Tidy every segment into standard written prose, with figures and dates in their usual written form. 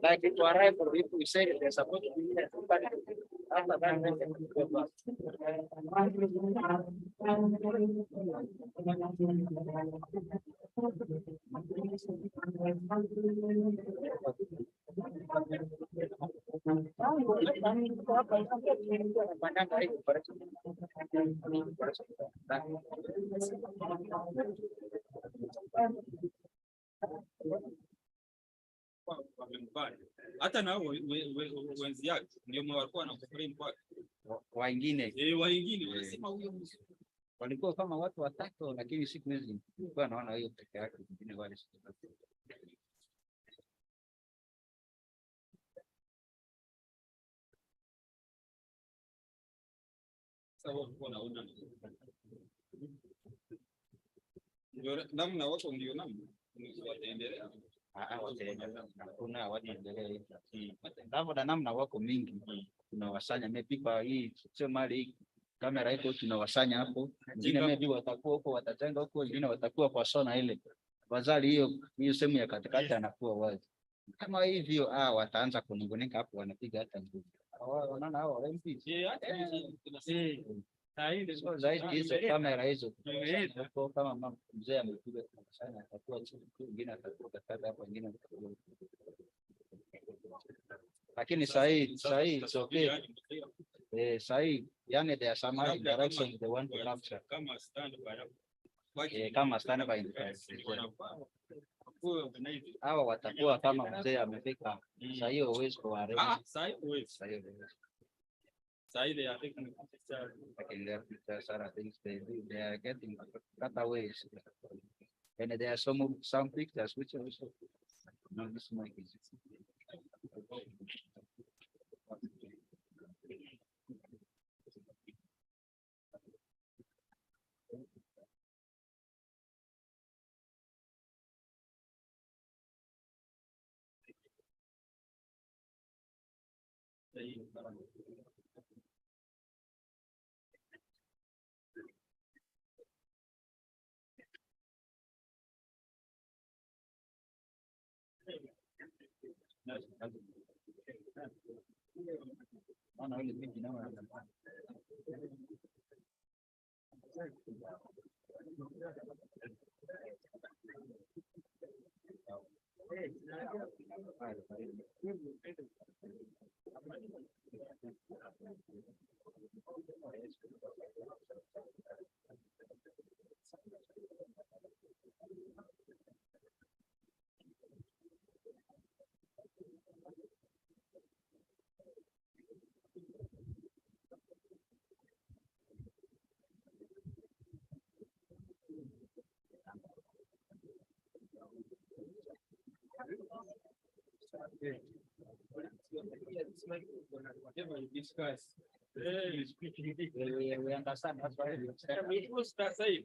Like it to arrive for people, we say they're supposed to be here. But after that, then they go back. Hata nao wenzi yake ndio walikuwa na complain kwake. Wengine Wengine wanasema huyo walikuwa kama watu watatu, lakini siku hizi nilikuwa naona hiyo peke yake, wengine wale namna wako ndio namna wataendelea. Hakuna wataendelea ndivyo na namna wako mingi tunawasanya maybe kwa hii sio mali hii kamera iko tunawasanya hapo, wengine maybe watakuwa huko watajenga huko, wengine watakuwa kwa sona ile bazali hiyo sehemu ya katikati anakuwa wazi kama hivyo. Wataanza kunungunika hapo, wanapiga hata nguvu. Wanaona hao MP zaidi hizo kamera hizo kama mzee amepiga sana, atakuwa wengine atakuwa katika hapo, wengine lakini sahi okay. Sahi yani there are some directions they want to capture kama stand by hawa watakuwa kama mzee amefika. Sasa hiyo uwezo kwa arena Sahi they are taking pictures, other things they are getting cutaways, and there are some pictures which also this mic is whatever you discuss. we understand. That's why We will start saying.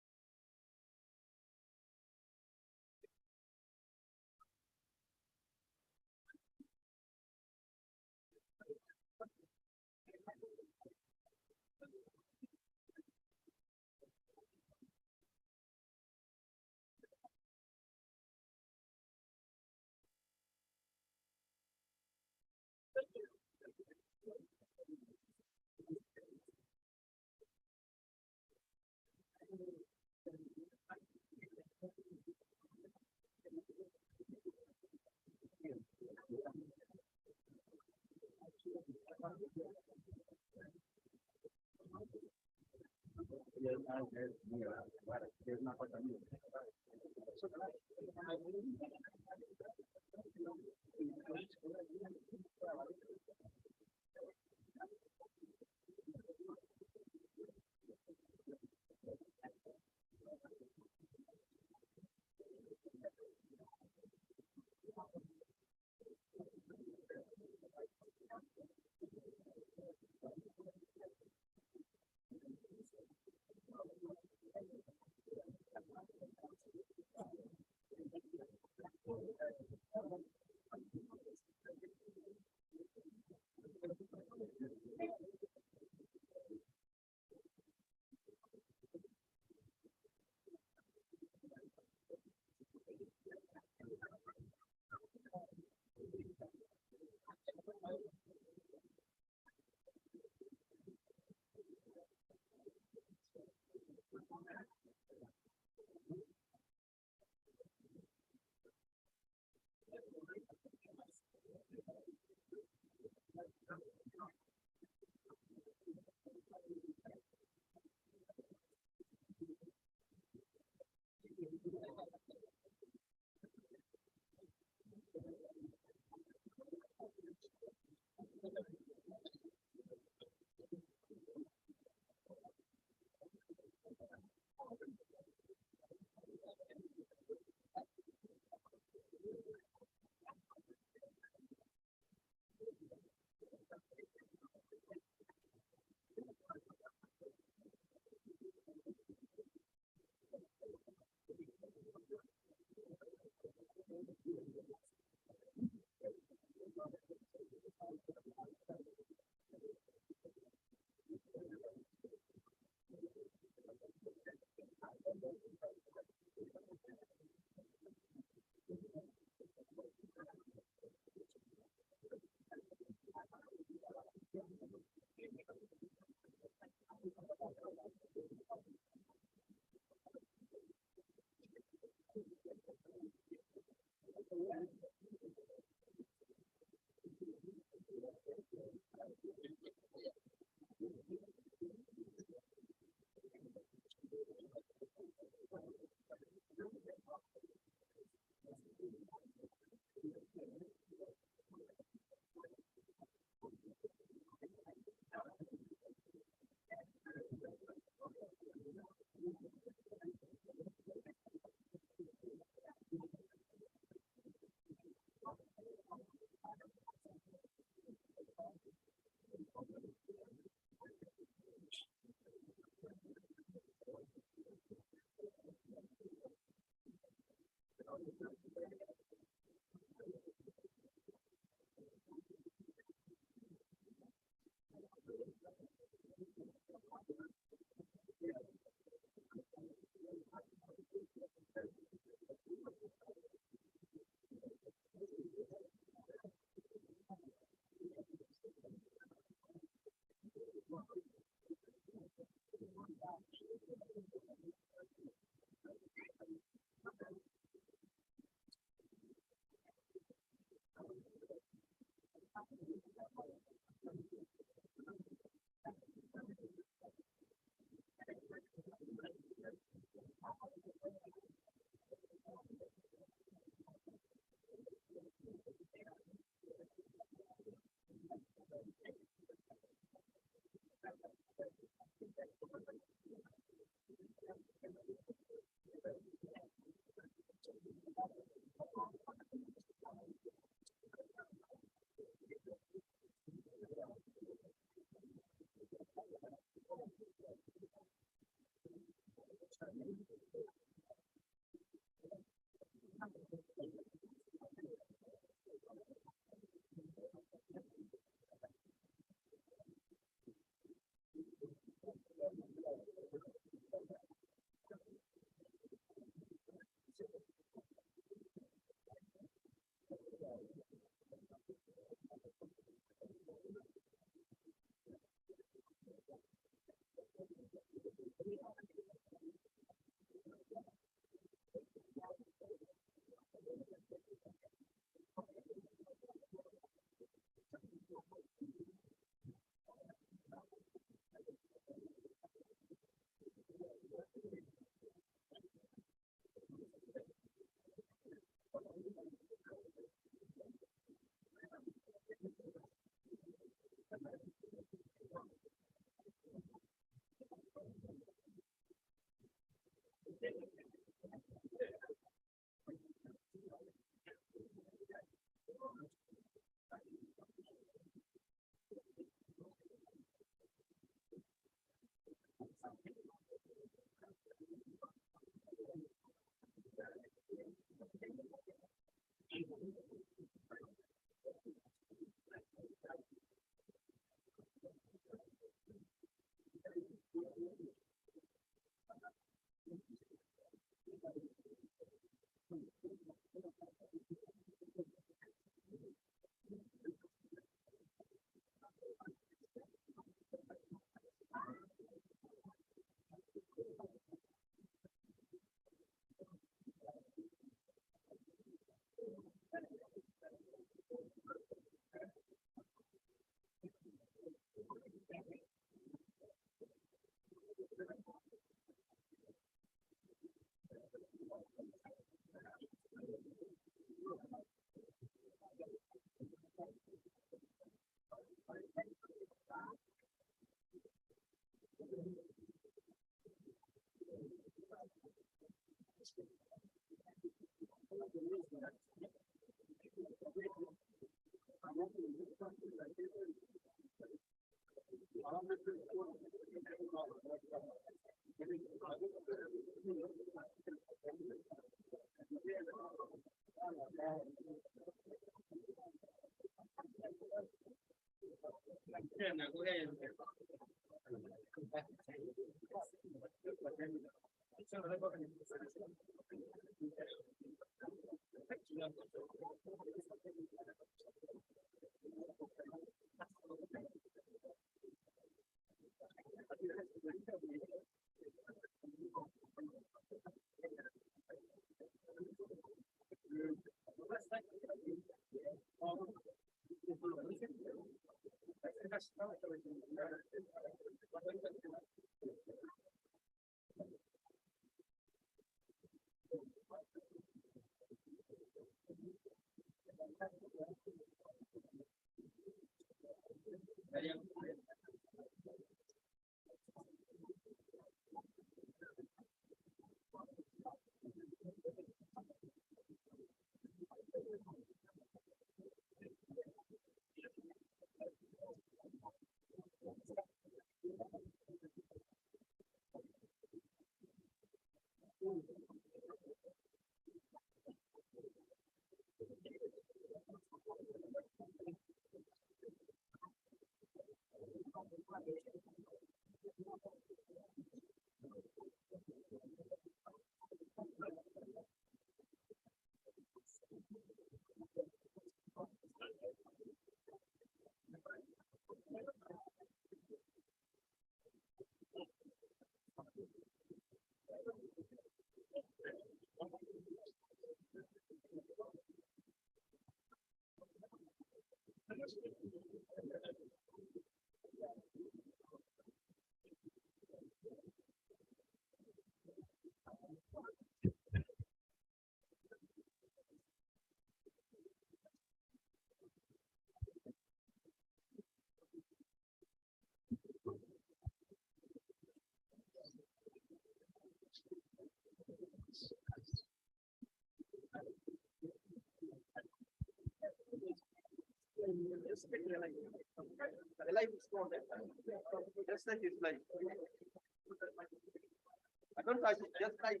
I don't like it, just like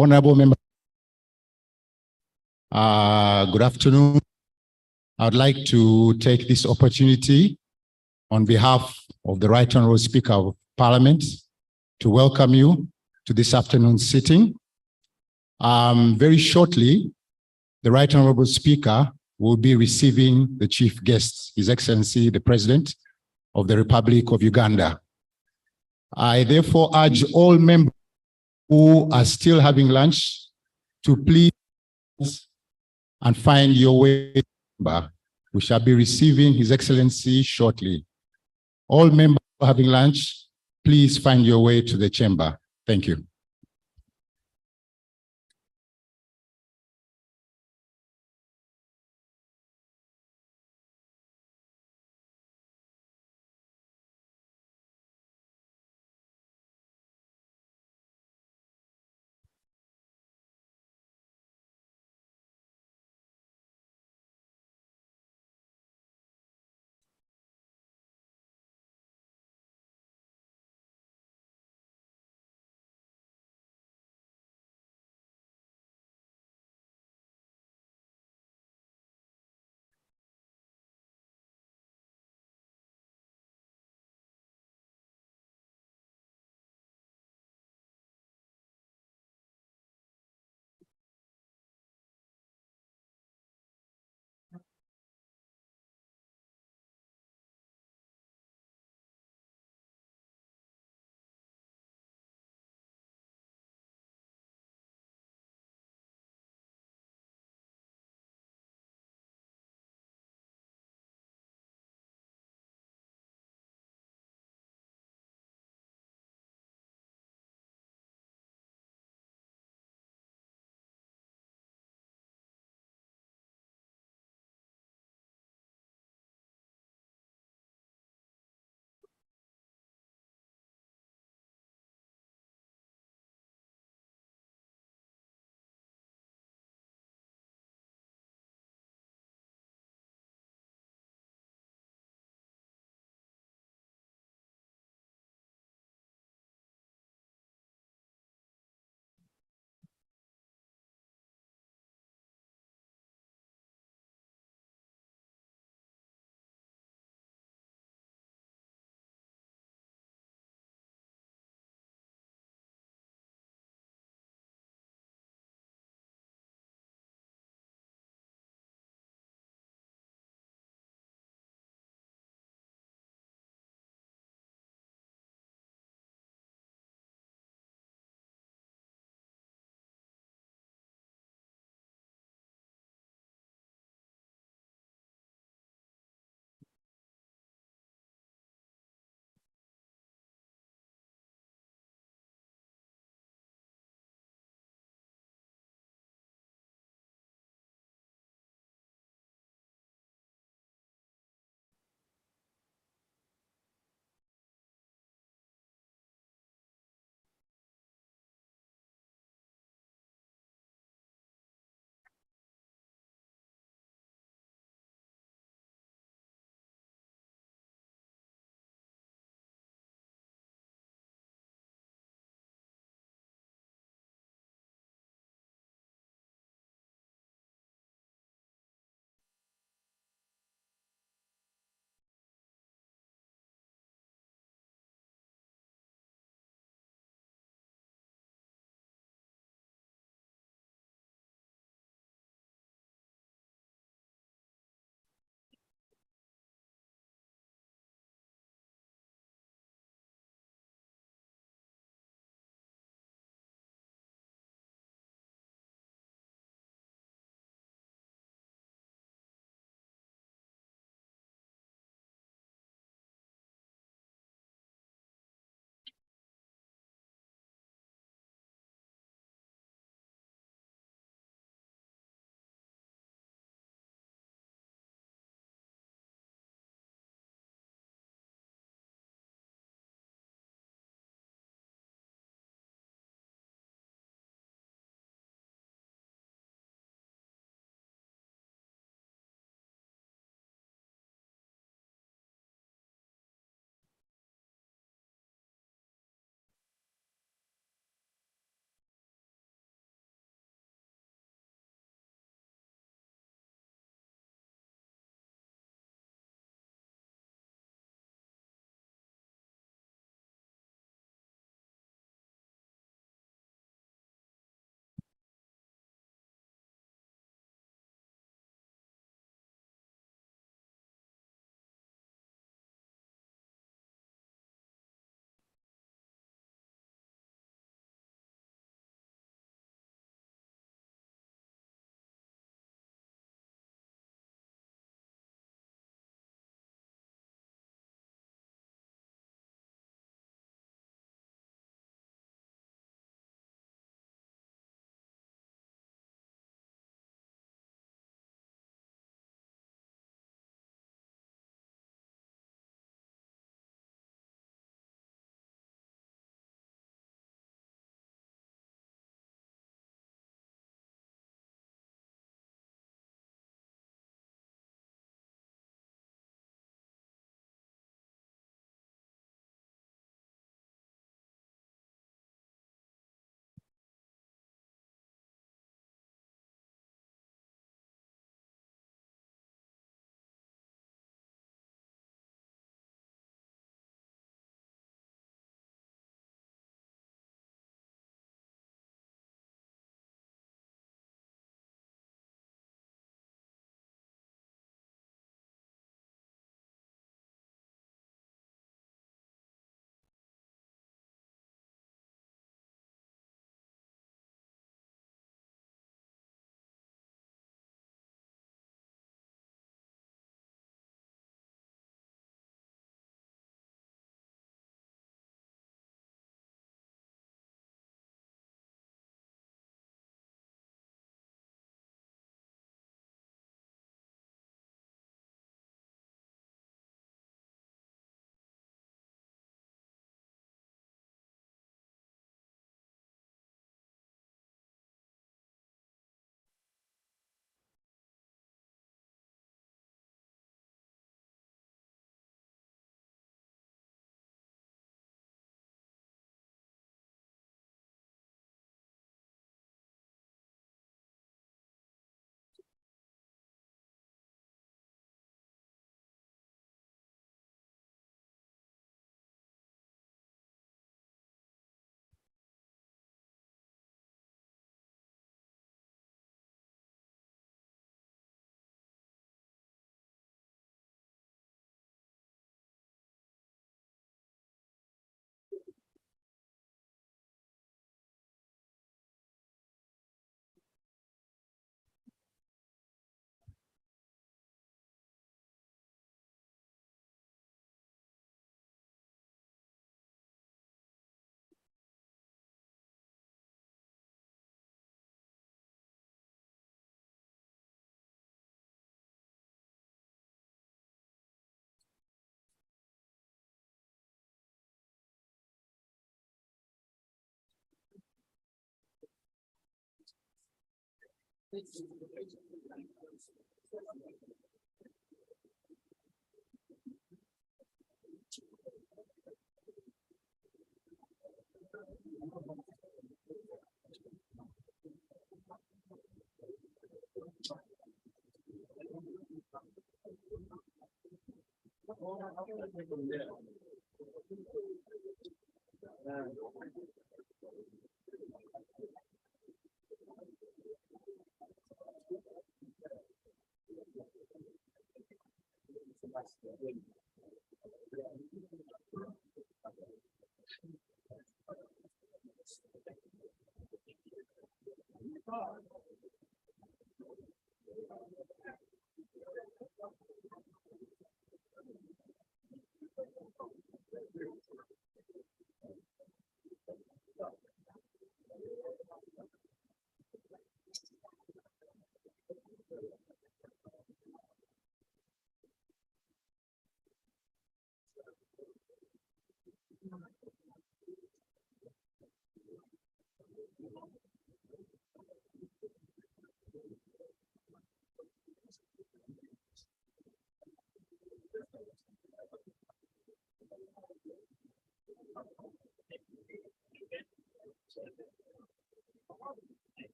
Honorable member, good afternoon. I would like to take this opportunity on behalf of the Right Honorable Speaker of Parliament to welcome you to this afternoon's sitting. Very shortly, the Right Honorable Speaker will be receiving the chief guest, His Excellency, the President of the Republic of Uganda. I therefore urge all members who are still having lunch to please and find your way. We shall be receiving His Excellency shortly. All members having lunch, please find your way to the chamber. Thank you.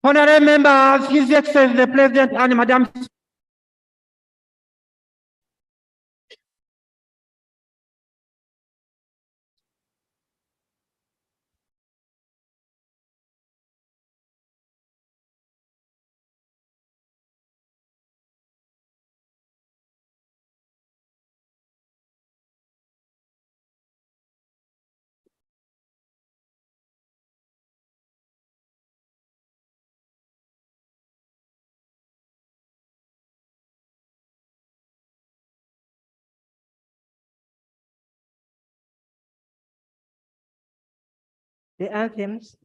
Honorable members, His Excellency the President and Madam the anthems.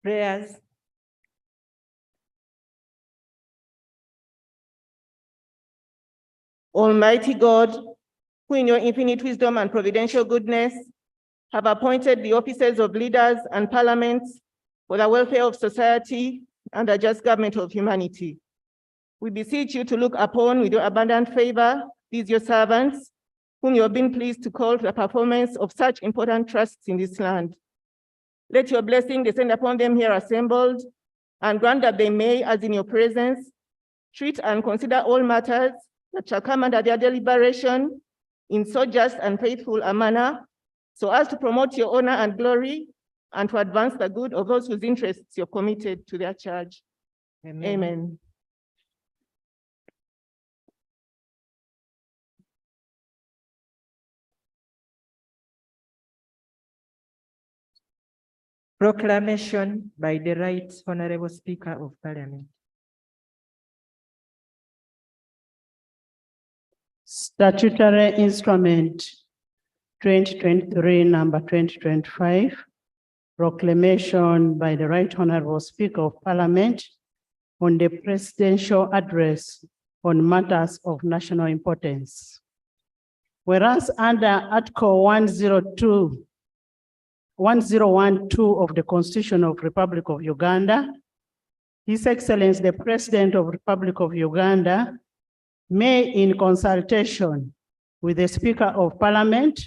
Prayers. Almighty God, who in your infinite wisdom and providential goodness have appointed the offices of leaders and parliaments for the welfare of society and the just government of humanity. We beseech you to look upon with your abundant favor these your servants, whom you have been pleased to call to the performance of such important trusts in this land. Let your blessing descend upon them here assembled, and grant that they may, as in your presence, treat and consider all matters that shall come under their deliberation in so just and faithful a manner, so as to promote your honor and glory, and to advance the good of those whose interests you're committed to their charge. Amen. Amen. Proclamation by the Right Honorable Speaker of Parliament. Statutory Instrument 2023, number 2025, proclamation by the Right Honorable Speaker of Parliament on the presidential address on matters of national importance. Whereas under Article 102 1012 of the Constitution of Republic of Uganda, His Excellency the President of Republic of Uganda may, in consultation with the Speaker of Parliament,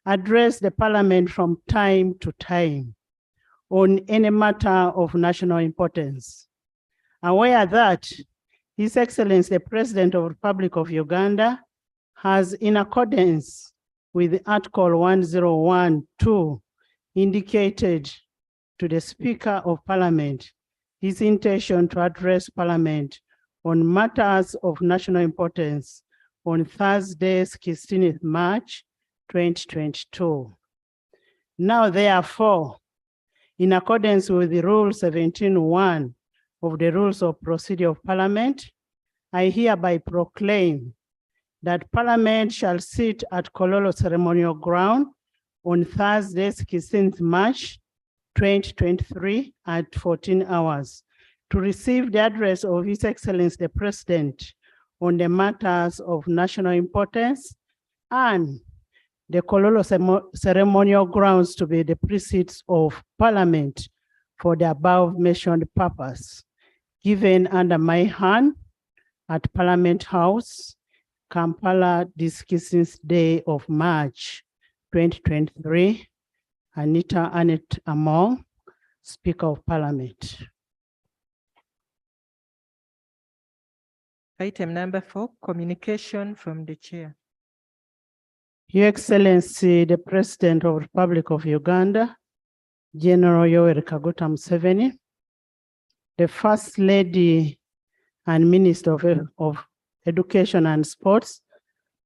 address the Parliament from time to time on any matter of national importance. Aware that His Excellency the President of Republic of Uganda has, in accordance with Article 1012, indicated to the Speaker of Parliament his intention to address Parliament on matters of national importance on Thursday, 16th March, 2022. Now, therefore, in accordance with the Rule 17.1 of the Rules of Procedure of Parliament, I hereby proclaim that Parliament shall sit at Kololo Ceremonial Ground on Thursday, 16th March, 2023 at 14 hours to receive the address of His Excellency the President on the matters of national importance, and the Kololo ceremonial grounds to be the precincts of Parliament for the above mentioned purpose, given under my hand at Parliament House, Kampala, this 16th day of March, 2023, Anita Annette Among, Speaker of Parliament. Item number 4, communication from the chair. Your Excellency, the President of the Republic of Uganda, General Yoweri Kaguta Museveni, the First Lady and Minister of Education and Sports,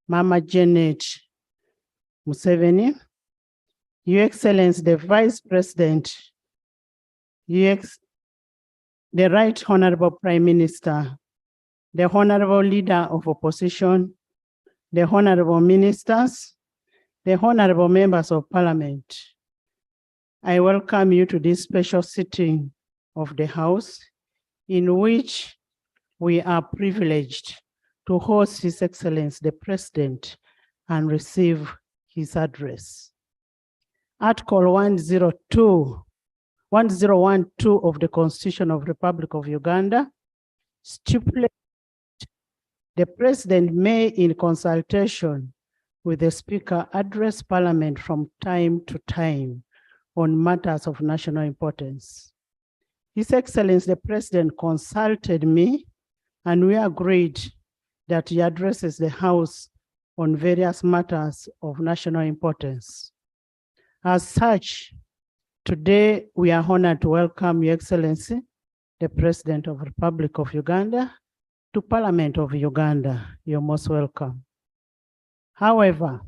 Mama Janet Museveni, Your Excellency, the Vice President, the Right Honorable Prime Minister, the Honorable Leader of Opposition, the Honorable Ministers, the Honorable Members of Parliament, I welcome you to this special sitting of the House, in which we are privileged to host His Excellency the President and receive his address. Article 1012 of the Constitution of the Republic of Uganda stipulates the President may, in consultation with the Speaker, address Parliament from time to time on matters of national importance. His Excellency the President consulted me, and we agreed that he addresses the House on various matters of national importance. As such, today we are honored to welcome Your Excellency, the President of the Republic of Uganda, to Parliament of Uganda. You're most welcome. However,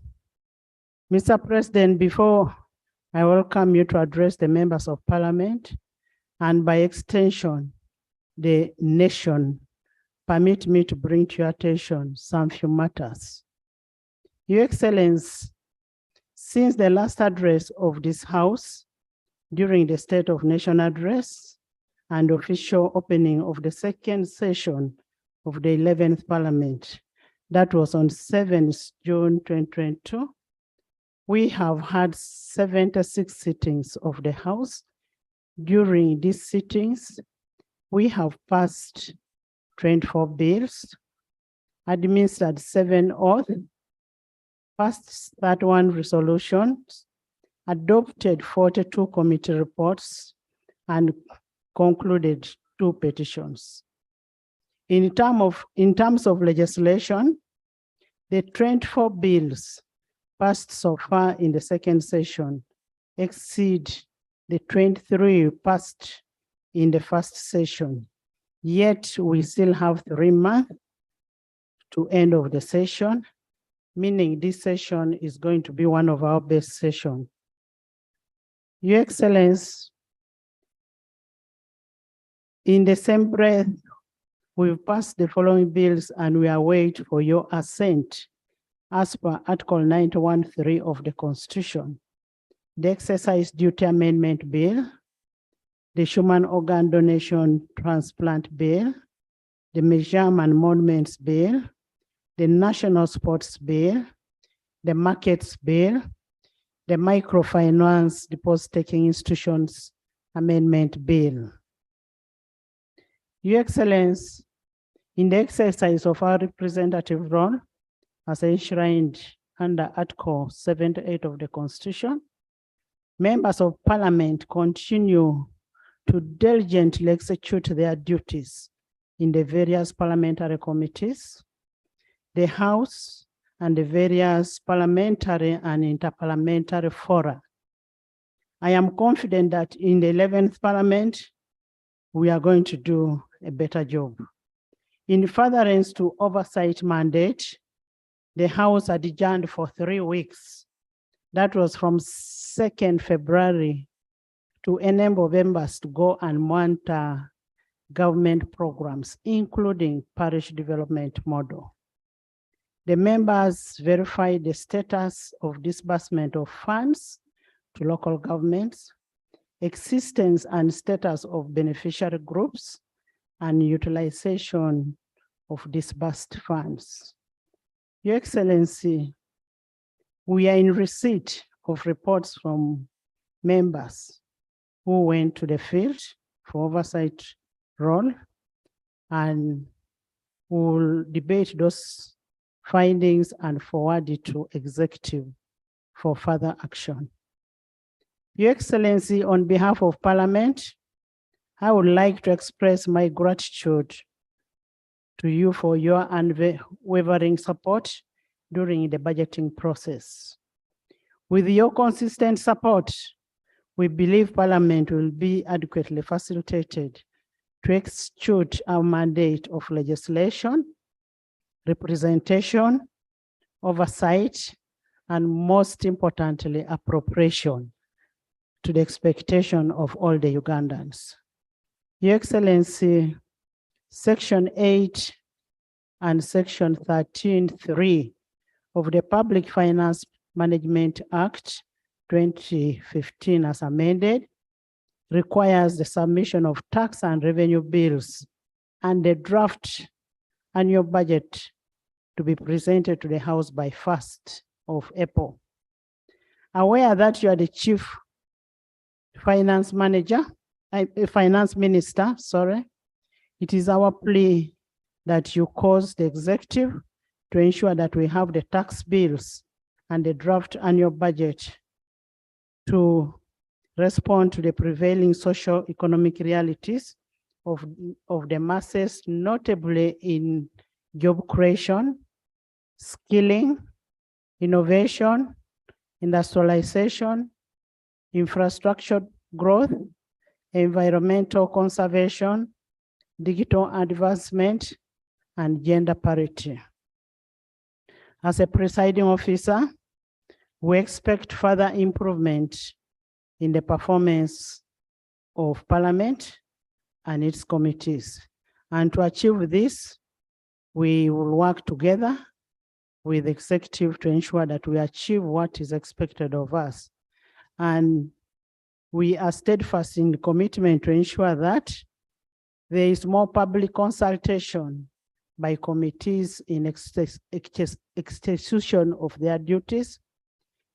Mr. President, before I welcome you to address the members of Parliament and by extension, the nation, permit me to bring to your attention some few matters. Your Excellency, since the last address of this House during the State of Nation address and official opening of the second session of the 11th Parliament, that was on 7th June 2022, we have had 76 sittings of the House. During these sittings, we have passed 24 bills, administered 7 oaths, passed 31 resolutions, adopted 42 committee reports, and concluded 2 petitions. In terms of legislation, the 24 bills passed so far in the second session exceed the 23 passed in the first session. Yet we still have 3 months to end of the session, meaning this session is going to be one of our best sessions. Your Excellency, in the same breath, we've passed the following bills and we await for your assent as per Article 91(3) of the Constitution. The Exercise Duty Amendment Bill, the Human Organ Donation Transplant Bill, the Museum and Monuments Bill, the National Sports Bill, the Markets Bill, the Microfinance Deposit-Taking Institutions Amendment Bill. Your Excellency, in the exercise of our representative role as enshrined under Article 78 of the Constitution, members of Parliament continue to diligently execute their duties in the various parliamentary committees, the House, and the various parliamentary and interparliamentary fora. I am confident that in the 11th Parliament, we are going to do a better job. In furtherance to oversight mandate, the House adjourned for 3 weeks. That was from 2nd February to enable members to go and monitor government programs, including parish development model. The members verified the status of disbursement of funds to local governments, existence and status of beneficiary groups, and utilization of disbursed funds. Your Excellency, we are in receipt of reports from members who went to the field for oversight role, and will debate those findings and forward it to executive for further action. Your Excellency, on behalf of Parliament, I would like to express my gratitude to you for your unwavering support during the budgeting process. With your consistent support, we believe Parliament will be adequately facilitated to execute our mandate of legislation, representation, oversight, and most importantly, appropriation to the expectation of all the Ugandans. Your Excellency, Section 8 and Section 13(3) of the Public Finance Management Act 2015 as amended requires the submission of tax and revenue bills and the draft annual budget to be presented to the House by 1st of April. Aware that you are the Chief Finance Minister, it is our plea that you cause the executive to ensure that we have the tax bills and the draft annual budget to respond to the prevailing socio-economic realities of the masses, notably in job creation, skilling, innovation, industrialization, infrastructure growth, environmental conservation, digital advancement, and gender parity. As a presiding officer, we expect further improvement in the performance of Parliament and its committees. And to achieve this, we will work together with the executive to ensure that we achieve what is expected of us. And we are steadfast in the commitment to ensure that there is more public consultation by committees in execution of their duties,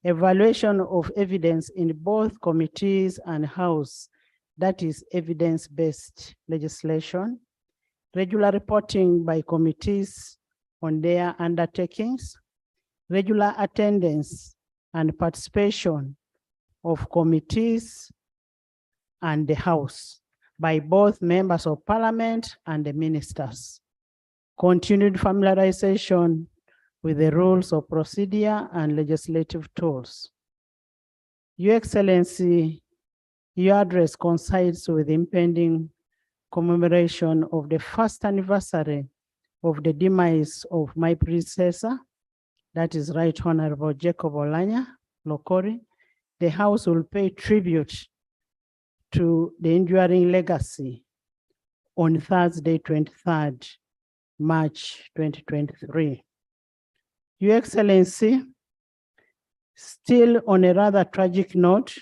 evaluation of evidence in both committees and House, that is evidence-based legislation, regular reporting by committees on their undertakings, regular attendance and participation of committees and the House by both members of Parliament and the ministers, continued familiarization with the rules of procedure and legislative tools. Your Excellency, your address coincides with the impending commemoration of the first anniversary of the demise of my predecessor, that is Right Honorable Jacob Oulanyah Lokori. The House will pay tribute to the enduring legacy on Thursday, 23rd March 2023. Your Excellency, still on a rather tragic note,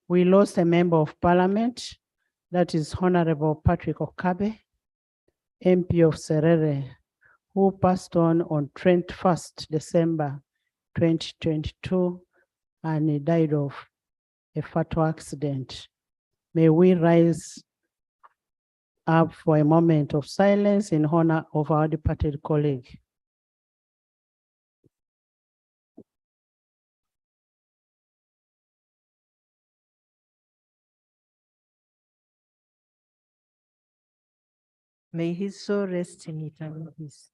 we lost a member of Parliament, that is Honorable Patrick Okabe, MP of Serere, who passed on 21st December 2022, and he died of a fatal accident. May we rise up for a moment of silence in honor of our departed colleague. May his soul rest in eternal peace.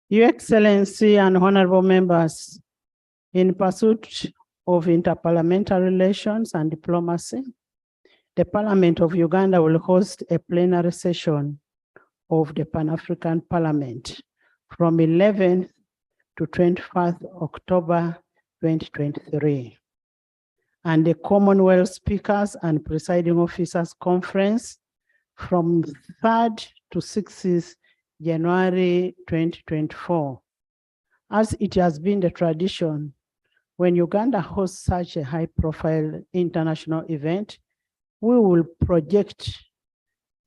Your Excellency and honorable members, in pursuit of interparliamentary relations and diplomacy, the Parliament of Uganda will host a plenary session of the Pan-African Parliament from 11th to 21st October 2023. And the Commonwealth Speakers and Presiding Officers Conference from 3rd to 6th January 2024. As it has been the tradition, when Uganda hosts such a high-profile international event, we will project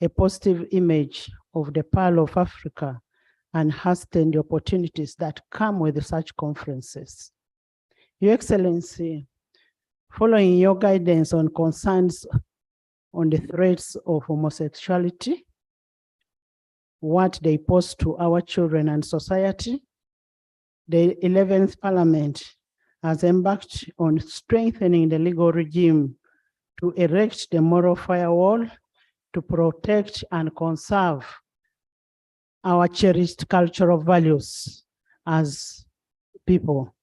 a positive image of the Pearl of Africa and hasten the opportunities that come with such conferences. Your Excellency, following your guidance on concerns on the threats of homosexuality, what they pose to our children and society, the 11th Parliament has embarked on strengthening the legal regime to erect the moral firewall to protect and conserve our cherished cultural values as people.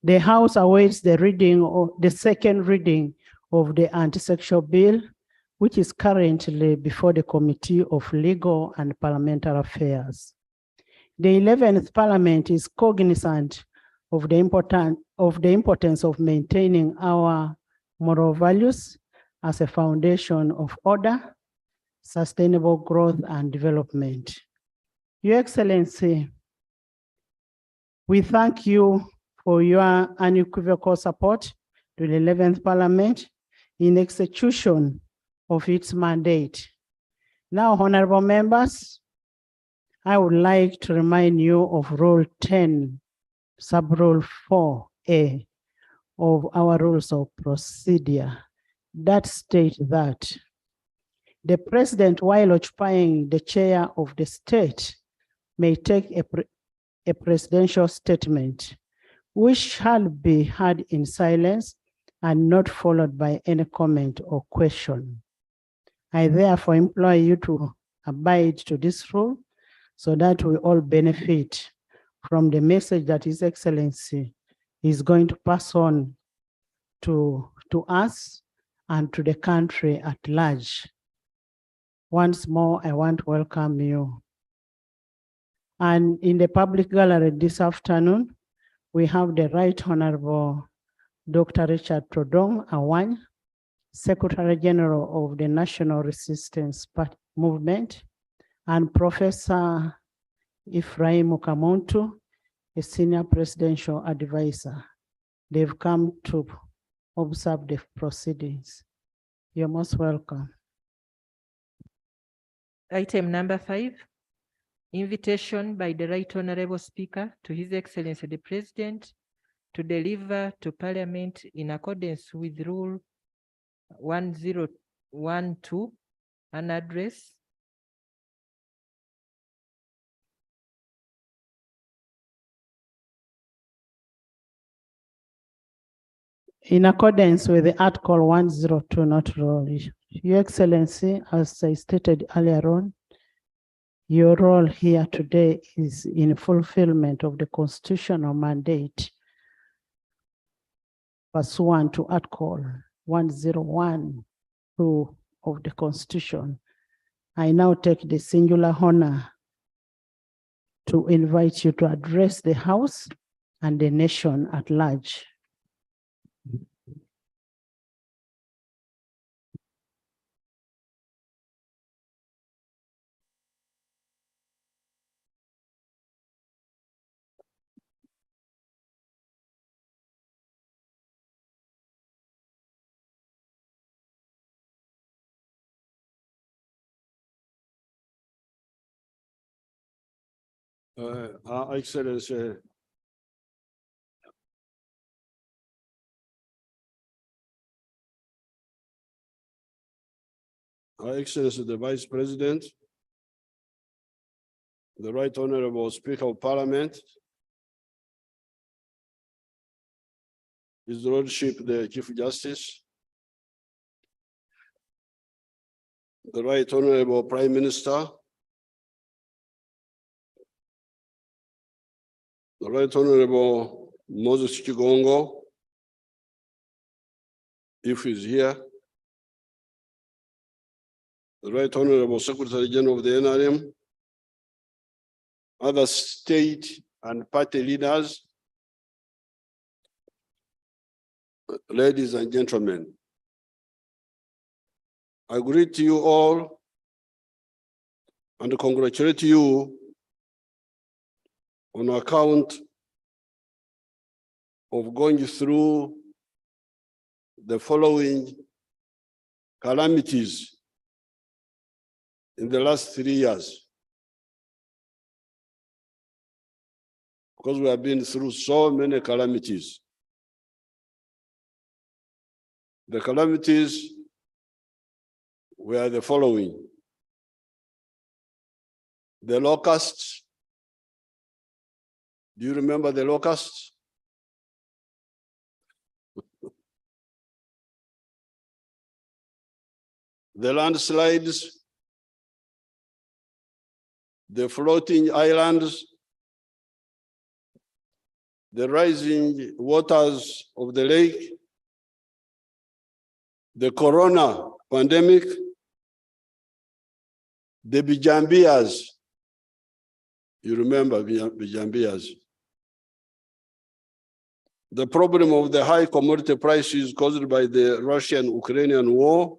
The House awaits the second reading of the anti-sexual bill, which is currently before the Committee of Legal and Parliamentary Affairs. The 11th Parliament is cognizant of the importance of maintaining our moral values as a foundation of order, sustainable growth, and development. Your Excellency, we thank you for your unequivocal support to the 11th Parliament in execution of its mandate. Now, honorable members, I would like to remind you of Rule 10, Sub-Rule 4A of our Rules of Procedure that state that the President, while occupying the chair of the state, may take a presidential statement which shall be heard in silence and not followed by any comment or question. I therefore implore you to abide to this rule so that we all benefit from the message that His Excellency is going to pass on to us and to the country at large. Once more, I want to welcome you. And in the public gallery this afternoon, we have the Right Honorable Dr. Richard Trodong Awany, Secretary General of the National Resistance Movement, and Professor Ephraim Kamuntu, a Senior Presidential Advisor. They've come to observe the proceedings. You're most welcome. Item number 5, invitation by the Right Honorable Speaker to His Excellency the President to deliver to Parliament in accordance with Rule 1012 an address. In accordance with the Article 102 not rule, Your Excellency, as I stated earlier on, your role here today is in fulfillment of the constitutional mandate pursuant to Article 101 of the Constitution. I now take the singular honor to invite you to address the House and the nation at large. Excellency, Her Excellency the Vice President, the Right Honorable Speaker of Parliament, His Lordship the Chief Justice, the Right Honorable Prime Minister, the Right Honorable Moses Chigongo, if he's here, the Right Honorable Secretary General of the NRM, other state and party leaders, ladies and gentlemen, I greet you all and congratulate you on account of going through the following calamities in the last 3 years. Because we have been through so many calamities. The calamities were the following: the locusts. Do you remember the locusts? The landslides, the floating islands, the rising waters of the lake, the corona pandemic, the Bijambias. You remember Bijambias. The problem of the high commodity prices caused by the Russian-Ukrainian war,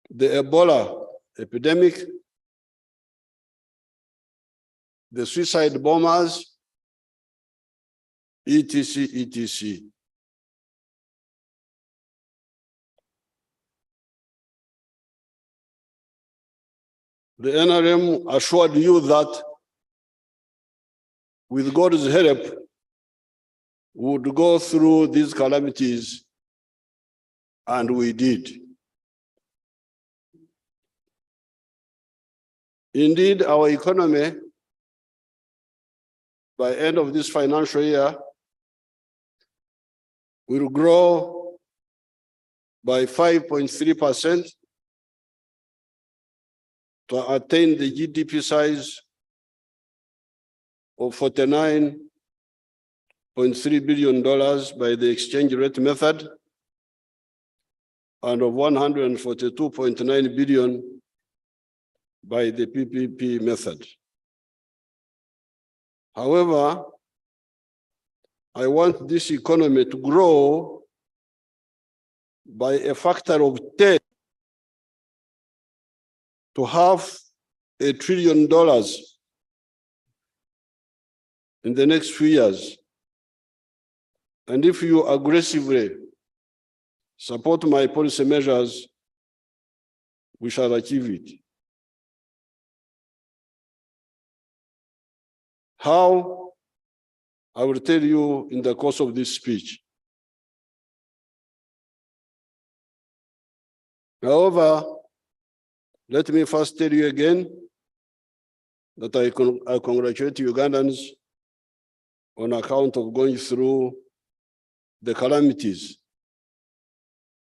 the Ebola epidemic, the suicide bombers, etc., etc. The NRM assured you that with God's help, we would go through these calamities, and we did. Indeed, our economy, by end of this financial year, will grow by 5.3% to attain the GDP size of $49.3 billion by the exchange rate method and of 142.9 billion by the PPP method. However, I want this economy to grow by a factor of 10 to $500 billion in the next few years. And if you aggressively support my policy measures, we shall achieve it. How? I will tell you in the course of this speech. However, let me first tell you again that I congratulate Ugandans on account of going through the calamities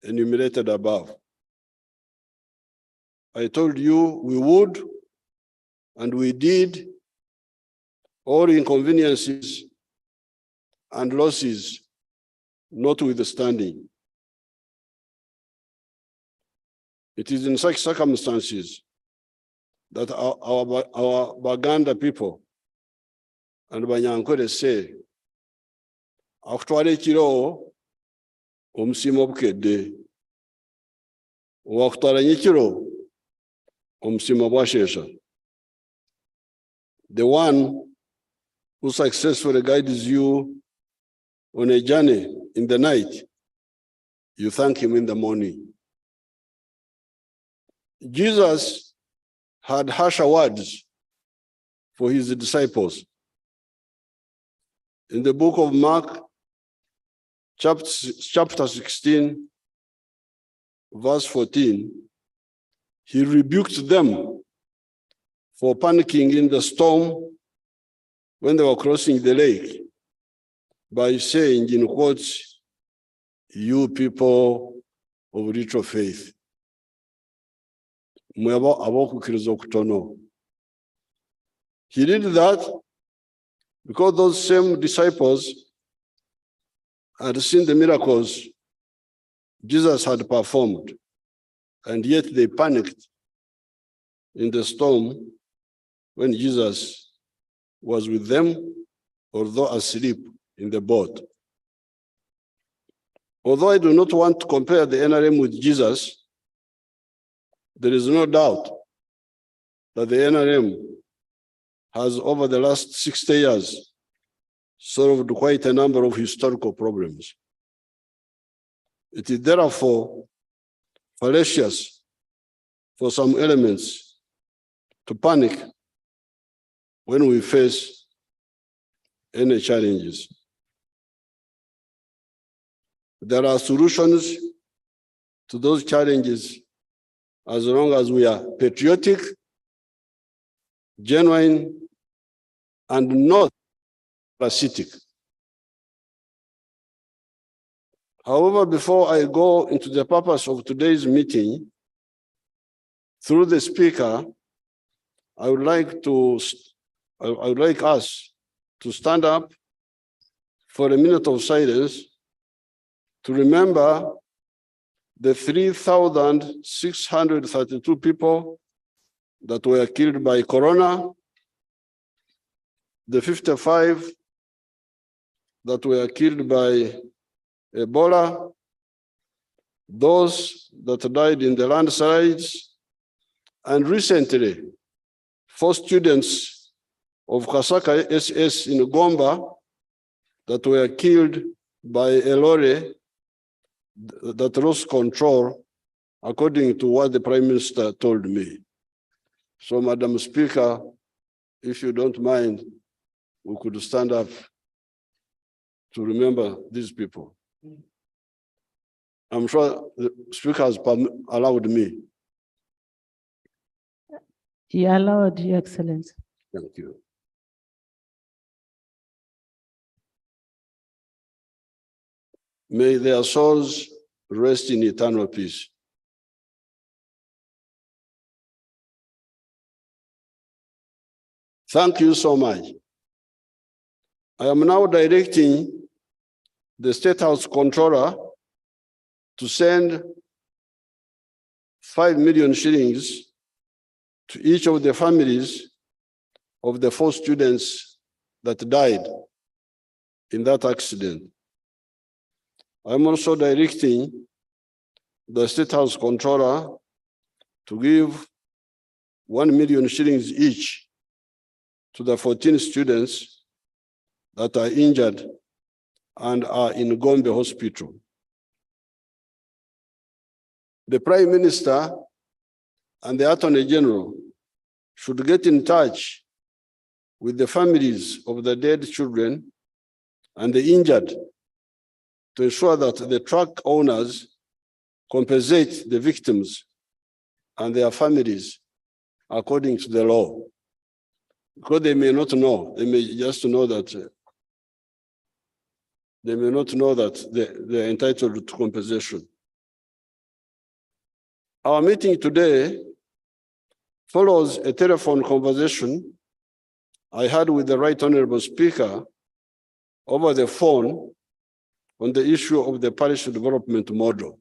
enumerated above. I told you we would, and we did. All inconveniences and losses notwithstanding. It is in such circumstances that our Baganda people and Banyankole say, akutwala ekiro omusimo bukedde, wakutwala nyekiro omusimo bwashesha. The one who successfully guides you on a journey in the night, you thank him in the morning. Jesus had harsher words for his disciples. In the book of Mark, chapter 16, verse 14, he rebuked them for panicking in the storm when they were crossing the lake by saying, in quotes, "You people of little faith." He did that because those same disciples had seen the miracles Jesus had performed, and yet they panicked in the storm when Jesus was with them, although asleep in the boat. Although I do not want to compare the NRM with Jesus, there is no doubt that the NRM has, over the last 60 years, solved quite a number of historical problems. It is therefore fallacious for some elements to panic when we face any challenges. There are solutions to those challenges as long as we are patriotic, genuine, and not parasitic. However, before I go into the purpose of today's meeting, through the speaker, I would like us to stand up for a minute of silence to remember the 3,632 people that were killed by corona, the 55 that were killed by Ebola, those that died in the landslides, and recently, 4 students of Kasaka SS in Gomba that were killed by a lorry that lost control, according to what the Prime Minister told me. So, Madam Speaker, if you don't mind, we could stand up to remember these people. I'm sure the Speaker has allowed me. You allowed, Your Excellency. Thank you. May their souls rest in eternal peace. Thank you so much. I am now directing the State House Controller to send 5 million shillings to each of the families of the 4 students that died in that accident. I'm also directing the State House Controller to give 1 million shillings each to the 14 students that are injured and are in Gombe Hospital. The Prime Minister and the Attorney General should get in touch with the families of the dead children and the injured to ensure that the truck owners compensate the victims and their families according to the law. Because they may not know, they may just know that they may not know that they're entitled to compensation. Our meeting today follows a telephone conversation I had with the Right Honorable Speaker over the phone on the issue of the Parish Development Model,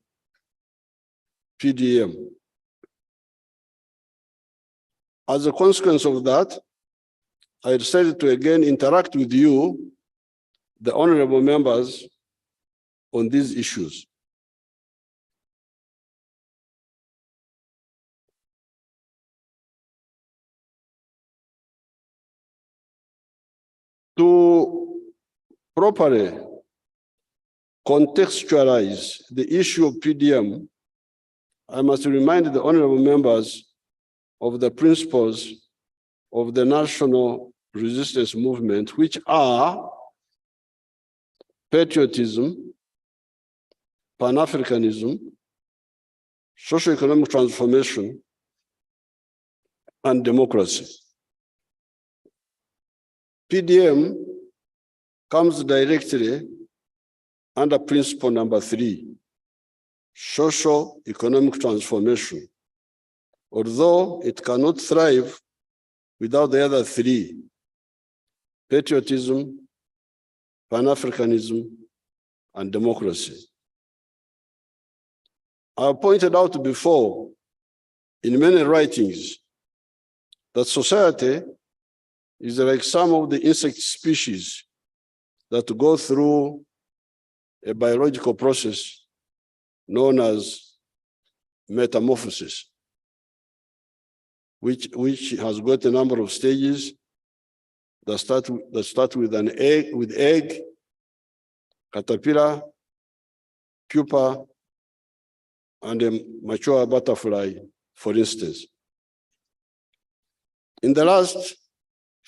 PDM. As a consequence of that, I decided to again interact with you, the honorable members, on these issues. To properly contextualize the issue of PDM, I must remind the honorable members of the principles of the national resistance movement, which are patriotism, Pan-Africanism, socio-economic transformation, and democracy. PDM comes directly under principle number 3, socio-economic transformation, although it cannot thrive without the other 3, patriotism, Pan-Africanism, and democracy. I pointed out before in many writings that society is like some of the insect species that go through a biological process known as metamorphosis, which has got a number of stages that start with an egg, caterpillar, pupa, and a mature butterfly, for instance. In the last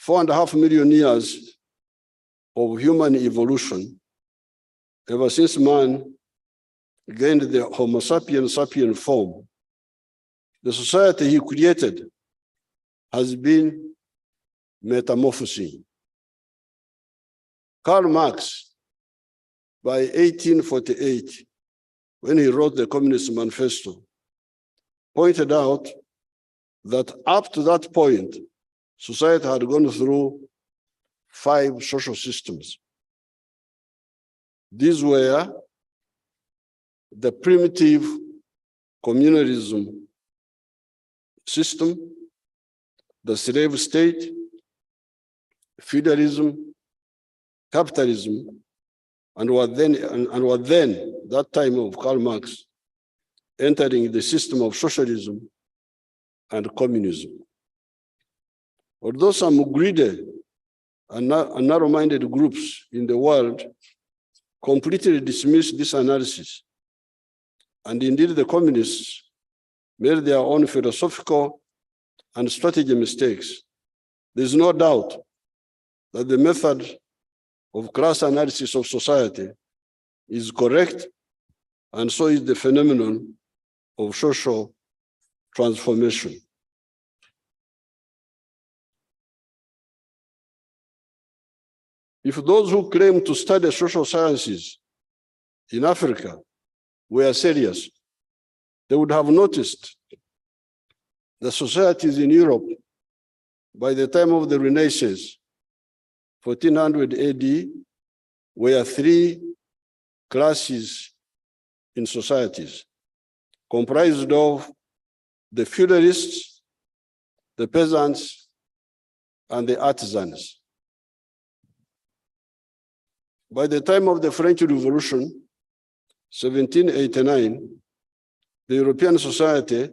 4.5 million years of human evolution, ever since man gained the Homo sapiens sapien form, the society he created has been metamorphosing. Karl Marx, by 1848, when he wrote the Communist Manifesto, pointed out that up to that point, society had gone through 5 social systems. These were the primitive communalism system, the slave state, feudalism, capitalism, and were then, that time of Karl Marx, entering the system of socialism and communism. Although some greedy and narrow-minded groups in the world completely dismissed this analysis, and indeed the communists made their own philosophical and strategy mistakes, there's no doubt that the method of class analysis of society is correct, and so is the phenomenon of social transformation. If those who claim to study social sciences in Africa were serious, they would have noticed the societies in Europe by the time of the Renaissance, 1400 AD, were three classes in societies, comprised of the feudalists, the peasants, and the artisans. By the time of the French Revolution, 1789, the European society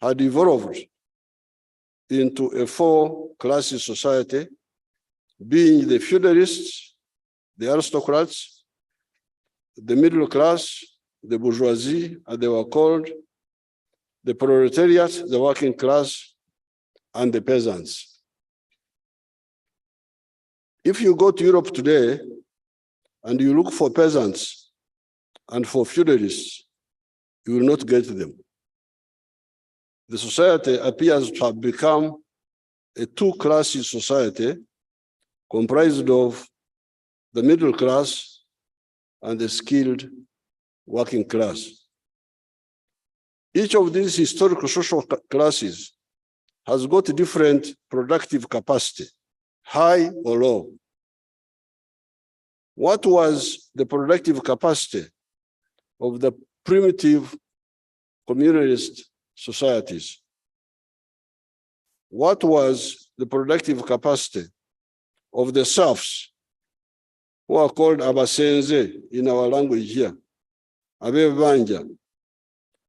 had evolved into a four-class society, being the feudalists, the aristocrats, the middle class, the bourgeoisie, as they were called, the proletariat, the working class, and the peasants. If you go to Europe today and you look for peasants and for feudalists, you will not get them. The society appears to have become a two-class society comprised of the middle class and the skilled working class. Each of these historical social classes has got different productive capacity, high or low. What was the productive capacity of the primitive communalist societies? What was the productive capacity of the serfs, who are called abasenze in our language here, abebanja,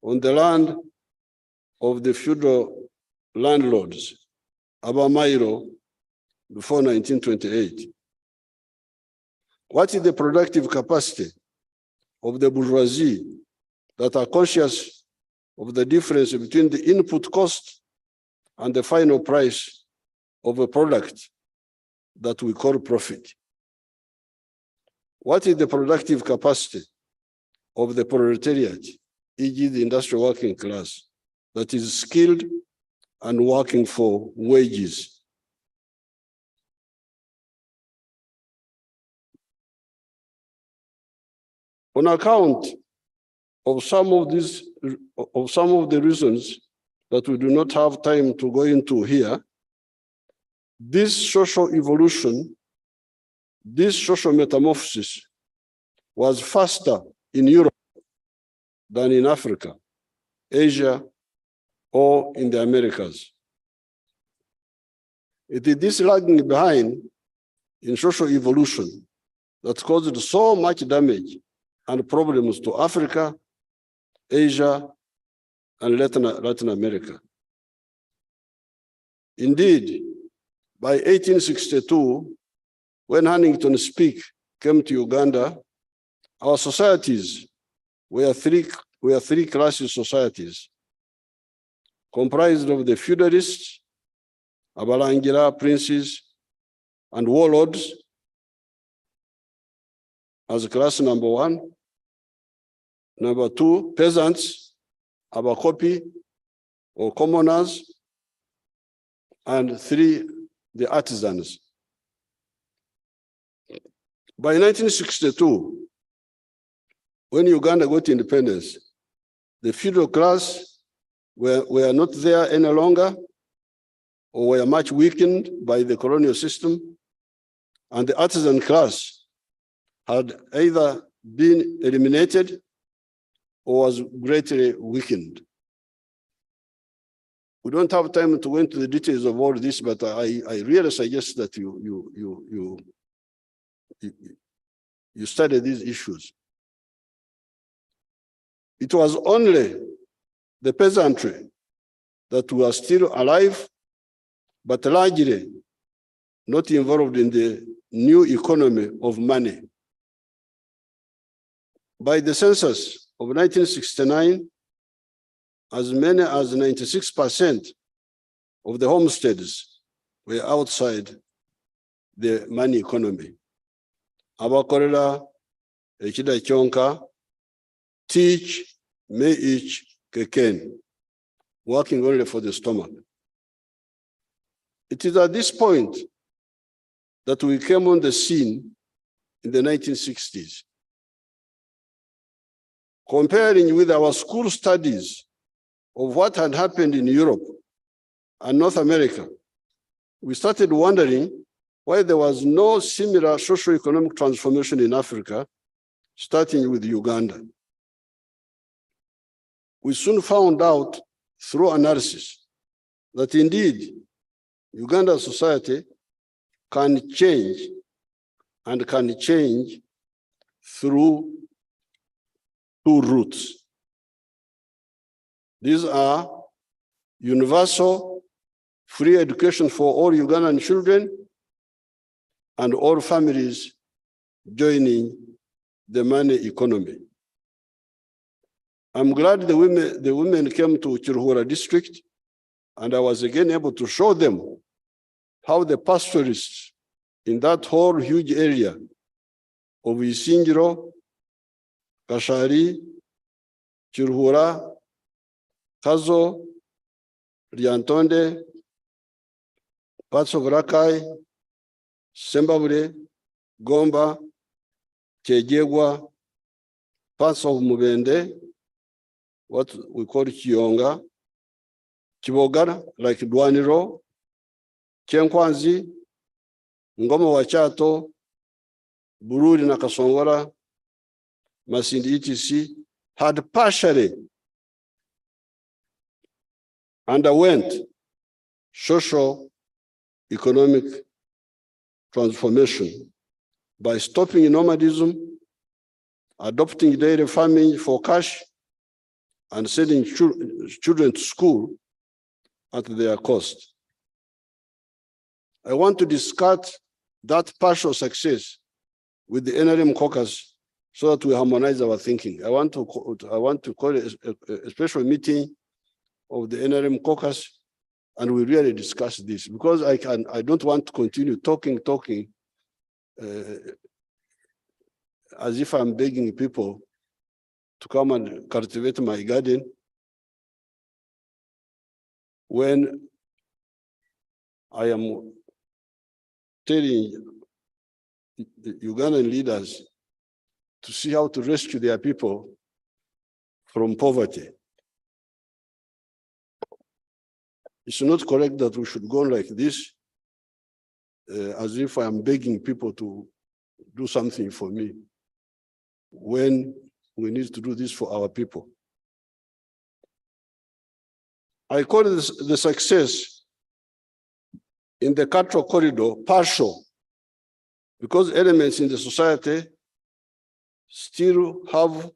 on the land of the feudal landlords, abamairo, before 1928? What is the productive capacity of the bourgeoisie that are conscious of the difference between the input cost and the final price of a product that we call profit? What is the productive capacity of the proletariat, e.g. the industrial working class, that is skilled and working for wages? On account of some of the reasons that we do not have time to go into here, this social evolution, this social metamorphosis was faster in Europe than in Africa, Asia, or in the Americas. It is this lagging behind in social evolution that caused so much damage and problems to Africa, Asia, and Latin America. Indeed, by 1862, when Huntington Speke came to Uganda, our societies were three-class societies, comprised of the feudalists, abalangira, princes, and warlords as class number one. Number two, peasants, abakopi, or commoners. And three, the artisans. By 1962, when Uganda got independence, the feudal class were not there any longer, or were much weakened by the colonial system, and the artisan class had either been eliminated or was greatly weakened. We don't have time to go into the details of all this, but I really suggest that you study these issues. It was only the peasantry that were still alive, but largely not involved in the new economy of money. By the census of 1969, as many as 96% of the homesteads were outside the money economy. Abakorera, ekida chonka, teach, may each, keken, working only for the stomach. It is at this point that we came on the scene in the 1960s. comparing with our school studies of what had happened in Europe and North America, we started wondering why there was no similar socio-economic transformation in Africa, starting with Uganda. We soon found out through analysis that indeed Uganda's society can change and can change through two routes. These are universal free education for all Ugandan children and all families joining the money economy. I'm glad the women came to Chiruhura district, and I was again able to show them how the pastoralists in that whole huge area of Isingiro, Kashari, Chiruhura, Kazo, Liantonde, parts of Rakai, Sembabure, Gomba, Chejegwa, parts of Mubende, what we call Kionga, Kibogara, like Dwaniro, Chenkwanzi, Ngoma Wachato, Bururi na Kasongora, Masindi ETC, had partially underwent social economic transformation by stopping nomadism, adopting dairy farming for cash, and sending children to school at their cost. I want to discuss that partial success with the NRM caucus so that we harmonize our thinking. I want to call a special meeting of the NRM caucus, and we really discuss this, because I don't want to continue talking as if I'm begging people to come and cultivate my garden when I am telling the Ugandan leaders to see how to rescue their people from poverty. It's not correct that we should go like this, as if I am begging people to do something for me, when we need to do this for our people. I call this the success in the cultural corridor partial, because elements in the society still have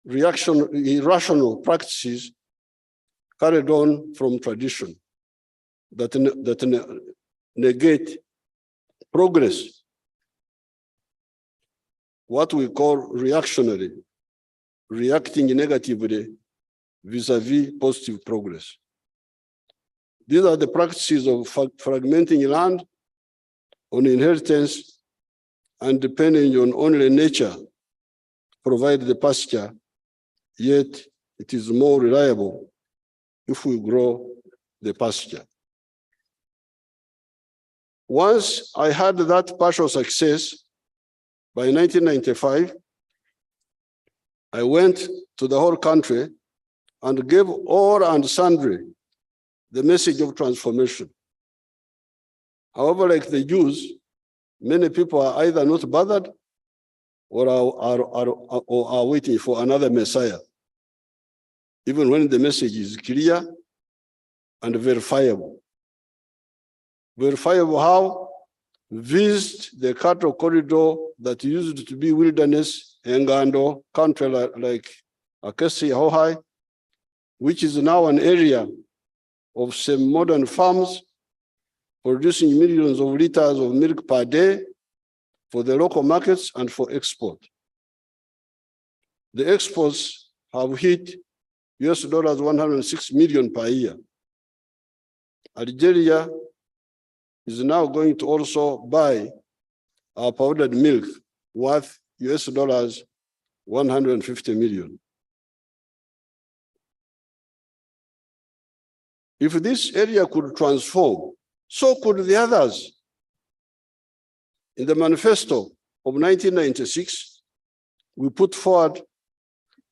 irrational practices carried on from tradition that negate progress, what we call reactionary, reacting negatively vis-a-vis positive progress. These are the practices of fragmenting land on inheritance and depending on only nature to provide the pasture, yet it is more reliable if we grow the pasture. Once I had that partial success, by 1995, I went to the whole country and gave all and sundry the message of transformation. However, like the Jews, many people are either not bothered or are waiting for another Messiah, even when the message is clear and verifiable. Verifiable how? Visit the cattle corridor that used to be wilderness, Engando, country like Akesi, Hohai, which is now an area of some modern farms producing millions of liters of milk per day for the local markets and for export. The exports have hit US dollars 106 million per year. Algeria is now going to also buy our powdered milk worth US dollars 150 million. If this area could transform, so could the others. In the manifesto of 1996, we put forward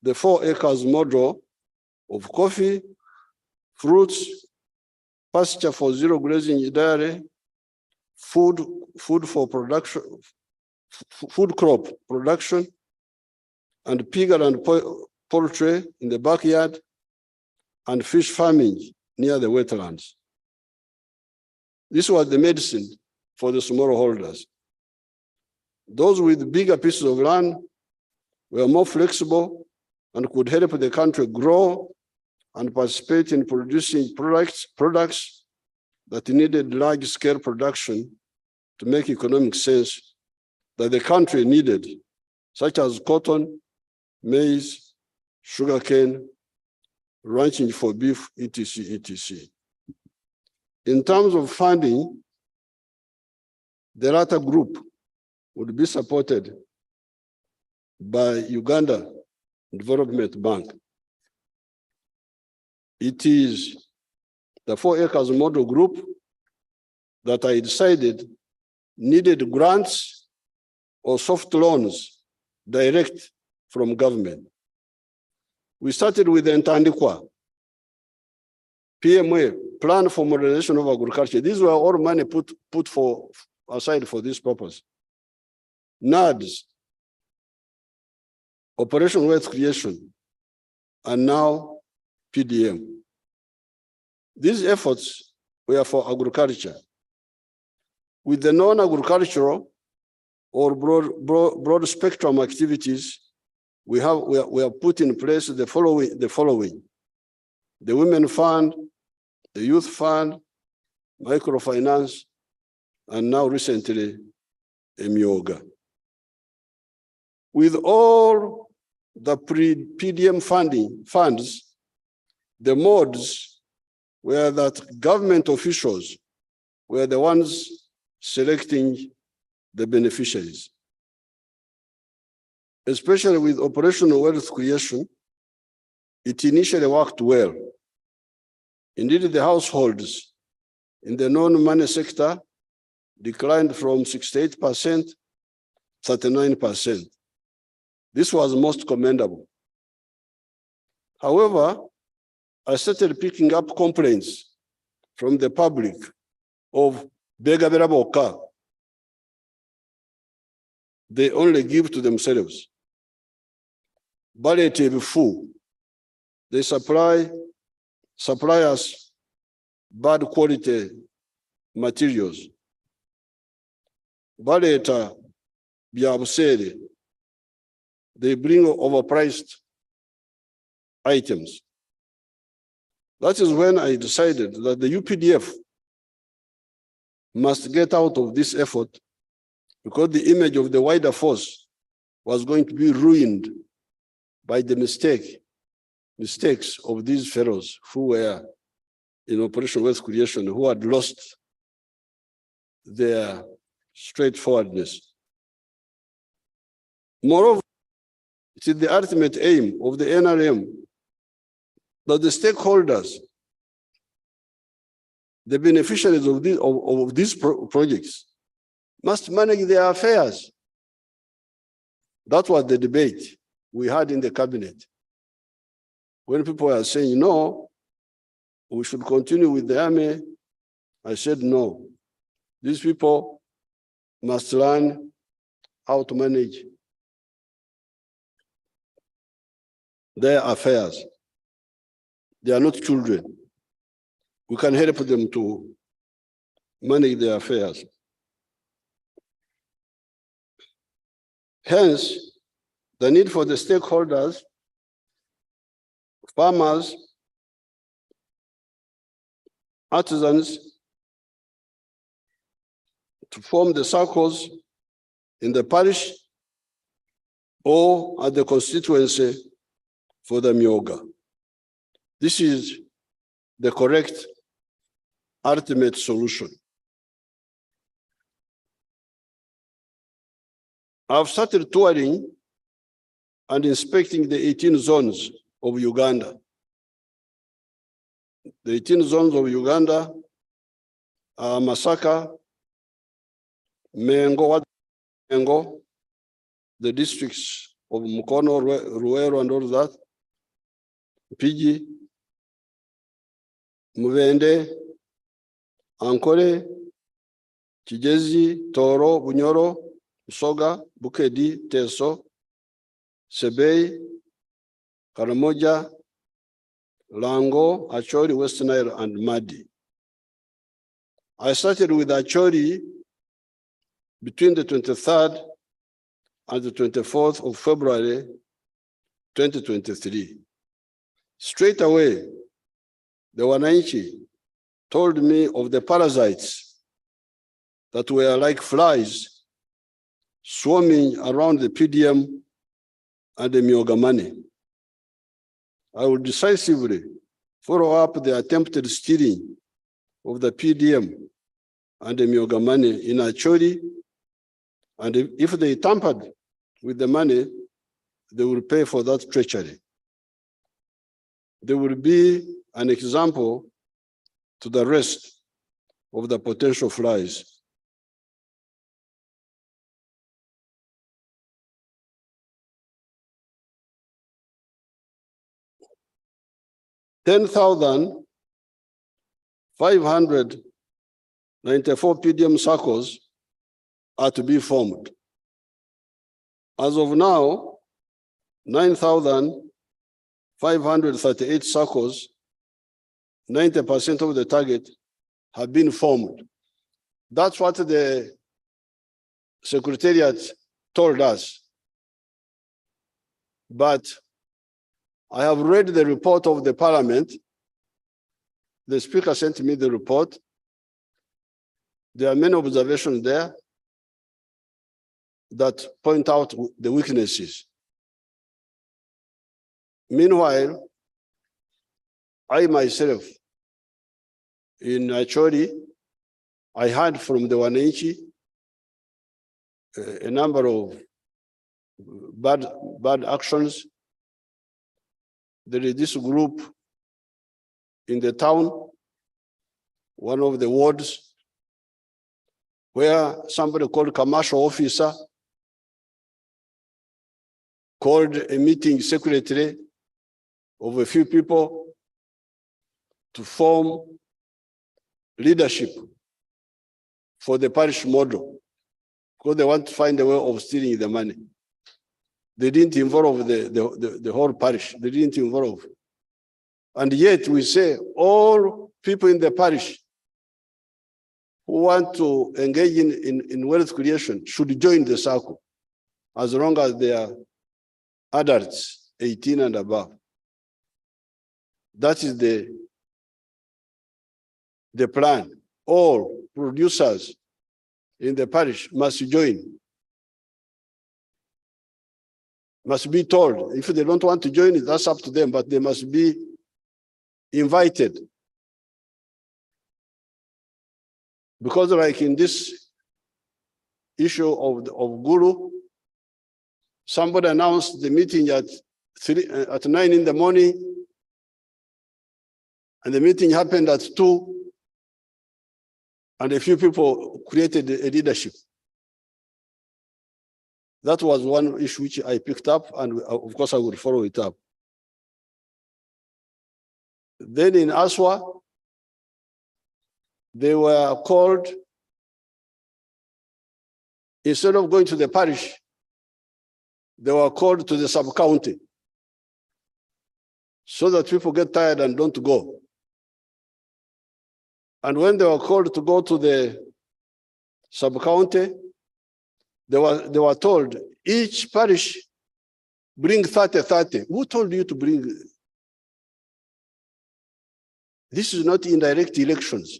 the 4 acres model of coffee, fruits, pasture for zero grazing dairy, food for production, food crop production, and pig and poultry in the backyard, and fish farming near the wetlands. This was the medicine for the smallholders. Those with bigger pieces of land were more flexible and could help the country grow and participate in producing products that needed large-scale production to make economic sense that the country needed, such as cotton, maize, sugarcane, ranching for beef, etc., etc. In terms of funding, the latter group would be supported by Uganda Development Bank. It is the 4 acres model group that I decided needed grants or soft loans direct from government. We started with the Ntandikwa, PMA, Plan for Modernization of Agriculture. These were all money put aside for this purpose. NADS, Operation Wealth Creation, and now PDM. These efforts were for agriculture. With the non-agricultural or broad spectrum activities, we have put in place the following: the Women Fund, the Youth Fund, microfinance, and now recently, Emyoga. With all the pre-PDM funds, the modes were that government officials were the ones selecting the beneficiaries. Especially with operational wealth creation, it initially worked well. Indeed, the households in the non-money sector declined from 68% to 39%. This was most commendable. However, I started picking up complaints from the public of Begabera Boka. They only give to themselves. Palliative food. They supply us bad quality materials. Baleta Biabusere. They bring overpriced items. That is when I decided that the UPDF must get out of this effort, because the image of the wider force was going to be ruined by the mistakes of these fellows who were in Operation Wealth Creation, who had lost their straightforwardness. Moreover, it is the ultimate aim of the NRM that the stakeholders, the beneficiaries of these projects, must manage their affairs. That was the debate we had in the cabinet. When people are saying, no, we should continue with the army, I said, no. These people must learn how to manage their affairs. They are not children. We can help them to manage their affairs. Hence, the need for the stakeholders, farmers, artisans, to form the circles in the parish or at the constituency for the Myoga. This is the correct ultimate solution. I've started touring and inspecting the 18 zones of Uganda. The 18 zones of Uganda are Masaka, Mengo, the districts of Mukono, Ruero, and all that, Pigi, Muvende, Ankole, Chijezi, Toro, Bunyoro, Soga, Bukedi, Teso, Sebei, Karamoja, Lango, Acholi, West Nile, and Madi. I started with Acholi between the 23rd and the 24th of February, 2023. Straight away, the Wananchi told me of the parasites that were like flies swarming around the PDM and the Myogamani. I will decisively follow up the attempted stealing of the PDM and the Myogamani in Acholi, and if they tampered with the money, they will pay for that treachery. There will be an example to the rest of the potential flies. $10,594 PDM circles are to be formed. As of now, 9,538 circles, 90% of the target, have been formed. That's what the Secretariat told us. But I have read the report of the Parliament. The Speaker sent me the report. There are many observations there that point out the weaknesses. Meanwhile, I myself, in Acholi, I heard from the Wananchi a number of bad actions. There is this group in the town, one of the wards, where somebody called a commercial officer called a meeting secretary of a few people to form leadership for the parish model, because they want to find a way of stealing the money. They didn't involve the whole parish. They didn't involve. And yet we say all people in the parish who want to engage in wealth creation should join the circle, as long as they are adults, 18 and above. That is the plan. All producers in the parish must join. Must be told. If they don't want to join it, that's up to them, but they must be invited. Because like in this issue of Gulu, somebody announced the meeting at 9 in the morning, and the meeting happened at 2, and a few people created a leadership. That was one issue which I picked up, and of course I will follow it up. Then in Aswa, they were called, instead of going to the parish, they were called to the sub-county, so that people get tired and don't go. And when they were called to go to the sub-county, they were told, each parish bring 30. Who told you to bring? This is not indirect elections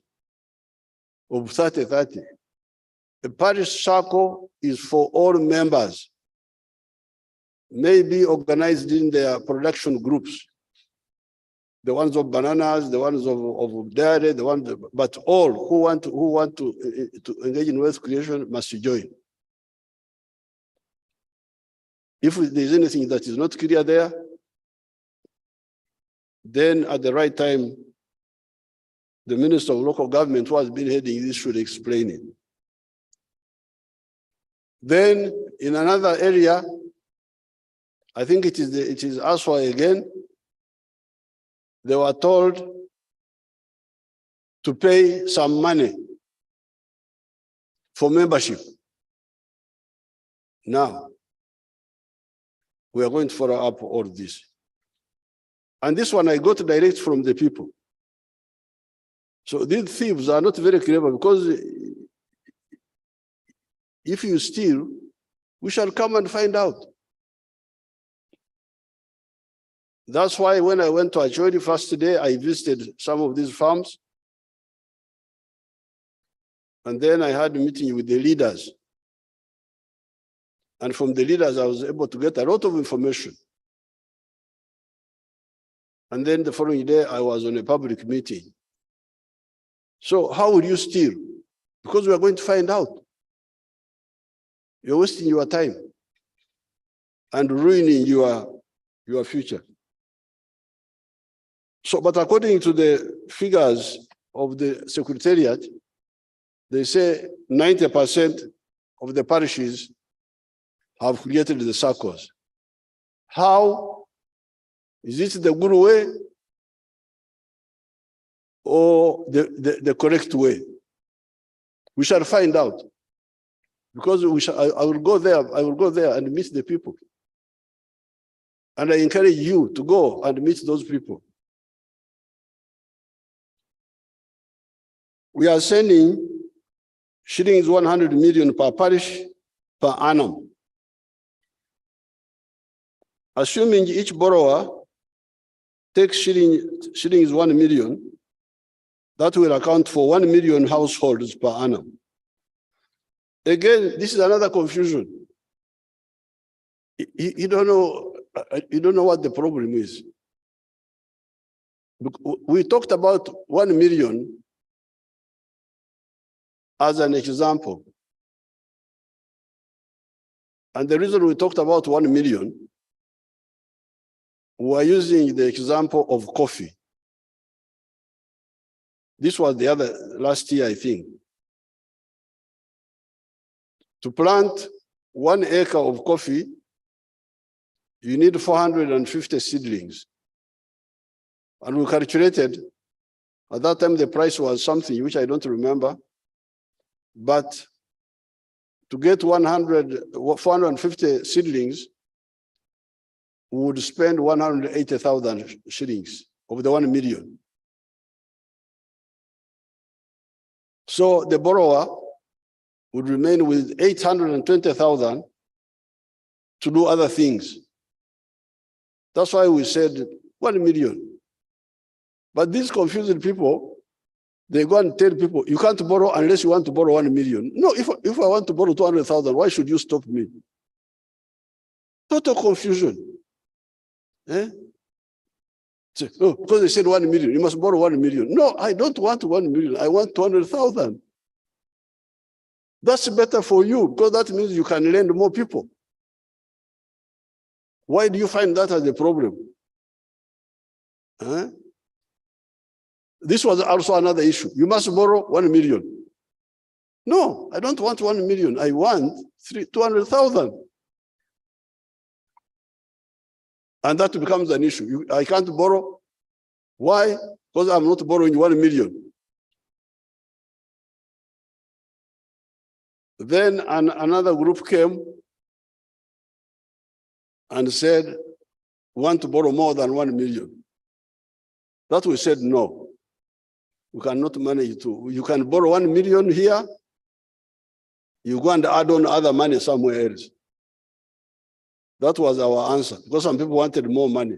of 30. The parish circle is for all members, maybe organized in their production groups. The ones of bananas, the ones of dairy, the ones, but all who want to engage in wealth creation must join. If there's anything that is not clear there, then at the right time, the Minister of Local Government, who has been heading this, should explain it. Then in another area, I think it is Aswa again. They were told to pay some money for membership. Now, we are going to follow up all this. And this one I got direct from the people. So these thieves are not very clever, because if you steal, we shall come and find out. That's why when I went to Acholi first day, I visited some of these farms. And then I had a meeting with the leaders. And from the leaders, I was able to get a lot of information. And then the following day, I was on a public meeting. So how will you steal? Because we are going to find out. You're wasting your time and ruining your future. So, but according to the figures of the Secretariat, they say 90% of the parishes have created the circles. How? Is it the good way or the correct way? We shall find out. Because I will go there and meet the people. And I encourage you to go and meet those people. We are sending shillings 100 million per parish per annum. Assuming each borrower takes shillings 1 million, that will account for 1 million households per annum. Again, this is another confusion. You don't know what the problem is. We talked about 1 million as an example. And the reason we talked about 1 million, we are using the example of coffee. This was last year, I think. To plant 1 acre of coffee, you need 450 seedlings. And we calculated, at that time the price was something which I don't remember, but to get 450 seedlings, we would spend 180,000 shillings of the 1 million. So the borrower would remain with 820,000 to do other things. That's why we said 1 million. But these confused people, they go and tell people, you can't borrow unless you want to borrow 1 million. No, if I want to borrow 200,000, why should you stop me? Total confusion. Eh? So, oh, because they said 1 million, you must borrow 1 million. No, I don't want 1 million. I want 200,000. That's better for you, because that means you can lend more people. Why do you find that as a problem? Huh? This was also another issue. You must borrow 1 million. No, I don't want 1 million. I want 200,000. And that becomes an issue. I can't borrow. Why? Because I'm not borrowing 1 million. Then another group came and said, want to borrow more than 1 million. That we said, no, we cannot manage to. You can borrow 1 million here, you go and add on other money somewhere else. That was our answer, because some people wanted more money.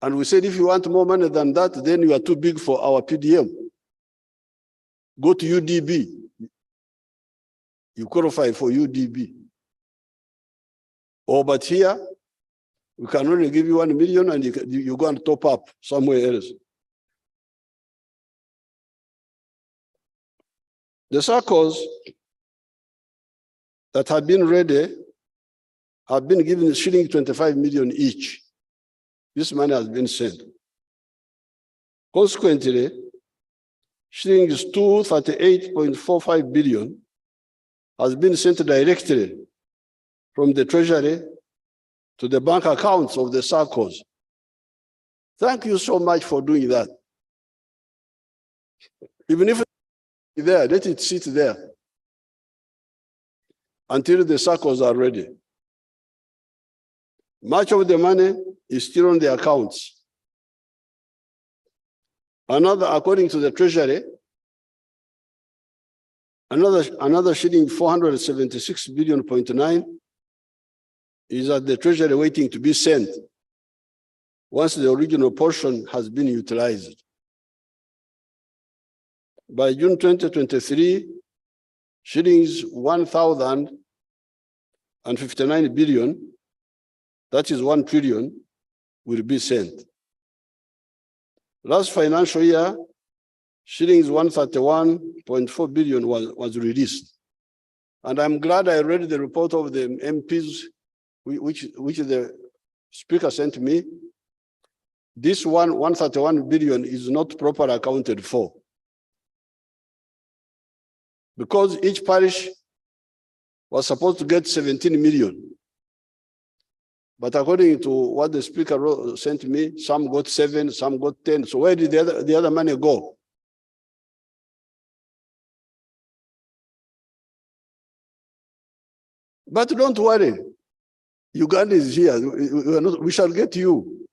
And we said, if you want more money than that, then you are too big for our PDM. Go to UDB. You qualify for UDB. Oh, but here, we can only give you 1 million and you go and top up somewhere else. The circles that have been ready have been given shilling 25 million each. This money has been sent. Consequently, shilling is 238.45 billion has been sent directly from the Treasury to the bank accounts of the SACCOs. Thank you so much for doing that. Even if it's there, let it sit there until the SACCOs are ready. Much of the money is still on the accounts. Another, according to the Treasury, another shilling 476 billion.9 is at the Treasury waiting to be sent once the original portion has been utilized. By June 2023, shillings 1,059 billion, that is 1 trillion, will be sent. Last financial year, shillings 131.4 billion was released. And I'm glad I read the report of the MPs, which the speaker sent me. This 131 billion is not properly accounted for, because each parish was supposed to get 17 million. But according to what the speaker sent me, some got 7, some got 10. So where did the other money go? But don't worry, Uganda is here. We shall get you.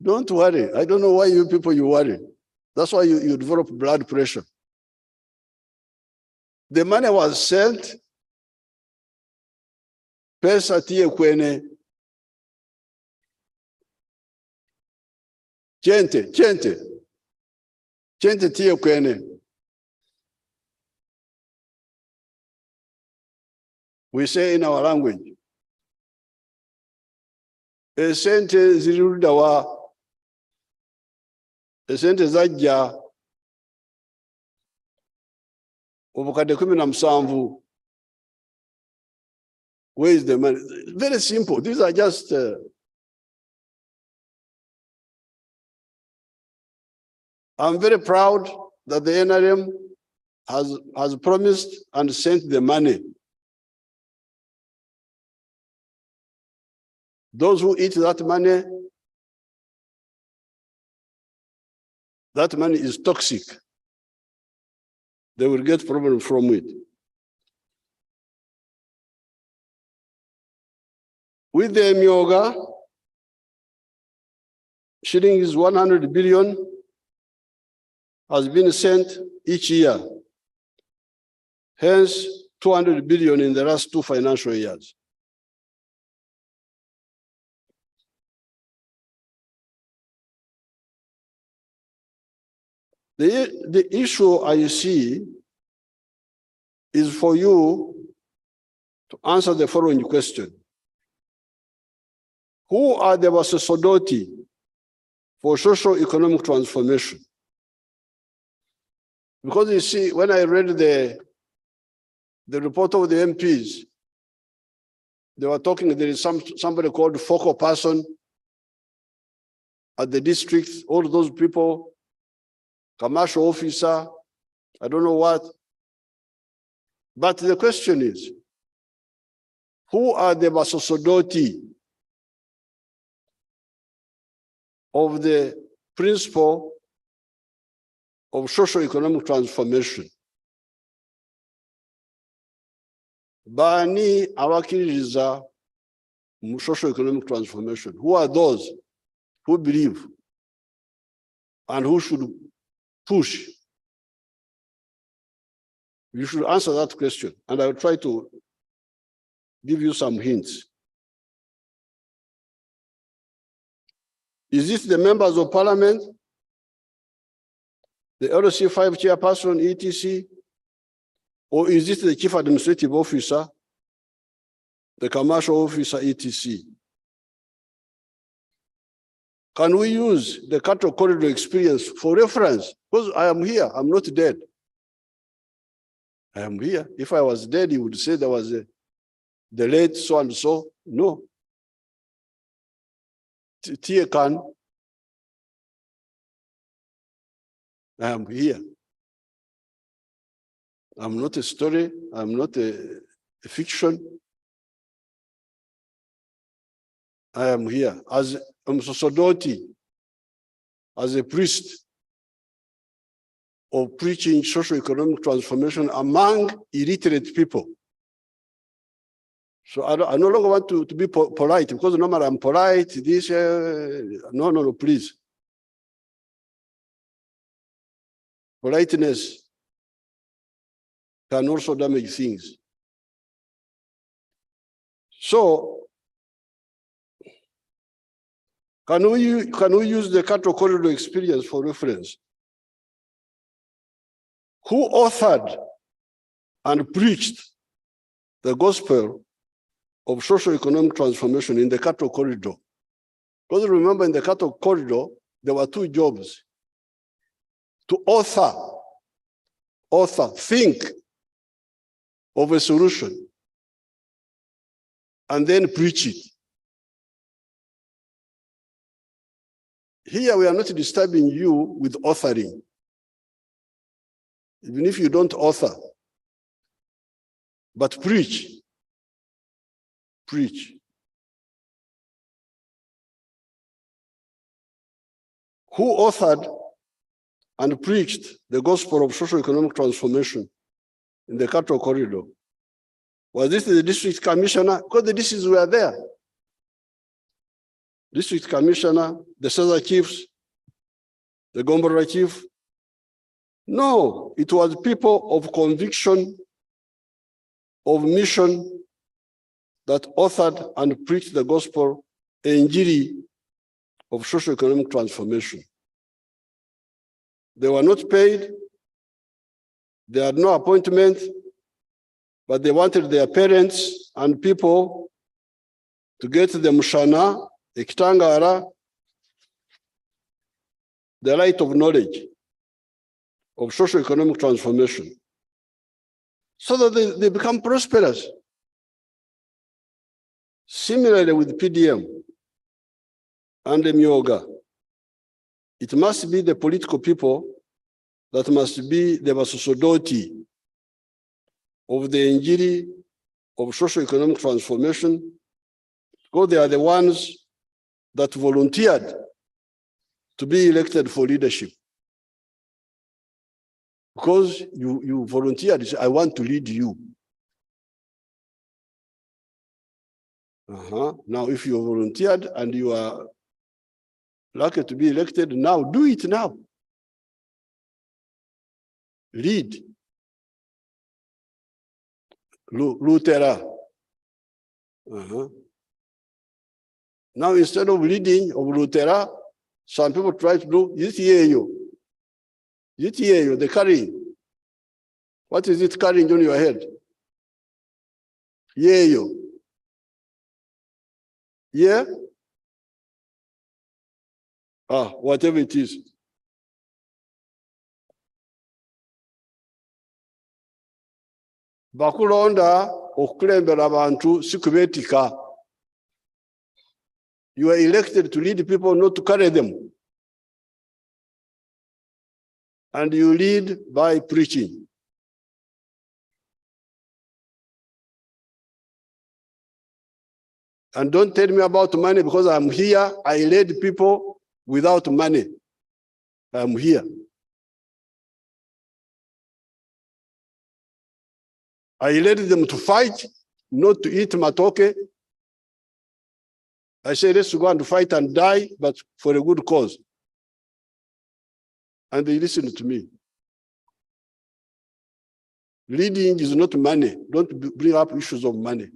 Don't worry. I don't know why you people you worry. That's why you develop blood pressure. The money was sent. Pesa tie kwene. Chente tie kwene. We say in our language, esente zirirudawa, esente zajja obukadde 17. Where is the money? Very simple. These are just I'm very proud that the NRM has promised and sent the money. Those who eat that money is toxic. They will get problem from it. With the Myoga, shillings 100 billion has been sent each year. Hence, 200 billion in the last 2 financial years. The issue I see is for you to answer the following question. Who are the Wasosodoti for socio-economic transformation? Because you see, when I read the report of the MPs, they were talking, there is somebody called focal person at the district, all those people, commercial officer, I don't know what. But the question is, who are the Wasosodoti of the principle of socio-economic transformation? Bani abakiririza mu socio-economic transformation. Who are those who believe and who should push? You should answer that question, and I will try to give you some hints. Is it the members of parliament, the LC5 chairperson, etc., or is it the chief administrative officer, the commercial officer, etc.? Can we use the cattle corridor experience for reference? Because I am here, I'm not dead. I am here. If I was dead, you would say there was the late so and so. No. Tiekan, I am here. I'm not a story, I'm not a fiction. I am here as a Msosodoti, as a priest of preaching socio-economic transformation among illiterate people. So I no longer want to be polite, because normally I'm polite, this, no, please. Politeness can also damage things. So, can we use the cattle corridor experience for reference? Who authored and preached the gospel of socio-economic transformation in the cattle corridor? Because remember, in the cattle corridor, there were two jobs: to think of a solution, and then preach it. Here we are not disturbing you with authoring, even if you don't author, but preach. Preach. Who authored and preached the gospel of socio-economic transformation in the cattle corridor? Was this the district commissioner? Because the districts were there. District commissioner, the Sasa chiefs, the Gombora chief. No, it was people of conviction, of mission, that authored and preached the gospel, Injili of socio-economic transformation. They were not paid, they had no appointment, but they wanted their parents and people to get the Mushana, the Kitangara, the light of knowledge of socio-economic transformation, so that they become prosperous. Similarly with PDM and the Myoga, it must be the political people that must be the Vasosodoti of the Injili of socio-economic transformation, because they are the ones that volunteered to be elected for leadership. Because you volunteered, you say, I want to lead you. Now, if you volunteered and you are lucky to be elected, now do it now. Lead. Lutera. Now, instead of leading of Lutera, some people try to do Yitieyo, the carrying. What is it carrying on your head? Yeyo. Yeah? Whatever it is. Bakulonda okulembera abantu sikubetika. You are elected to lead people, not to carry them. And you lead by preaching. And don't tell me about money, because I'm here. I led people without money. I'm here. I led them to fight, not to eat matoke. I said, let's go and fight and die, but for a good cause. And they listened to me. Leading is not money. Don't bring up issues of money.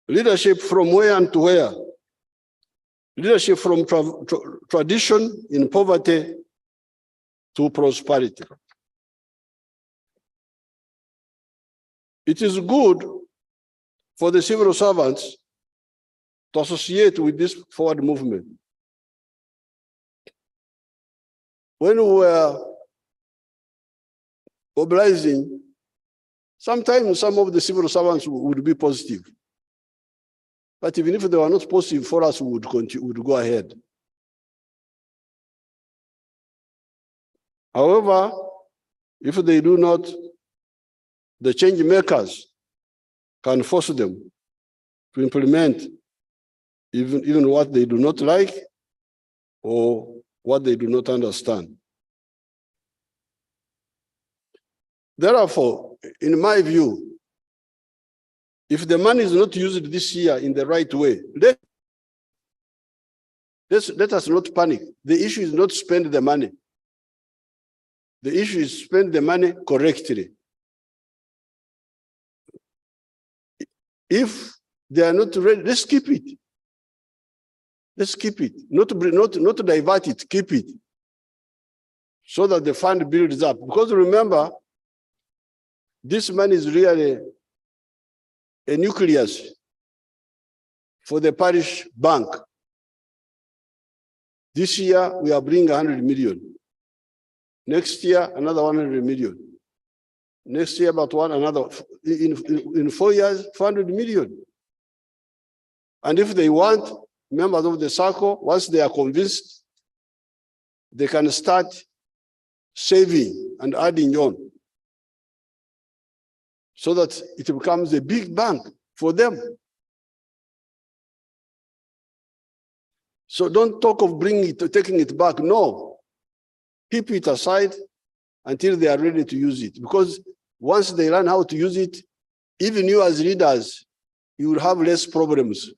Leadership from where and to where? Leadership from tradition in poverty to prosperity. It is good for the civil servants to associate with this forward movement. When we were mobilizing, sometimes some of the civil servants would be positive. But even if they were not positive for us, we would continue, would go ahead. However, If they do not, the change makers can force them to implement even what they do not like or what they do not understand. Therefore, in my view, if the money is not used this year in the right way, let us not panic. The issue is not spend the money. The issue is spend the money correctly. If they are not ready, let's keep it. Let's keep it. Not to divert it, keep it. So that the fund builds up. Because remember, this money is really a nucleus for the parish bank. This year, we are bringing 100 million. Next year, another 100 million. Next year, about another, in 4 years, 400 million. And if they want, members of the circle, once they are convinced, they can start saving and adding on, so that it becomes a big bank for them. So don't talk of bringing it, taking it back. No, keep it aside until they are ready to use it. Because once they learn how to use it, even you as leaders, you will have less problems.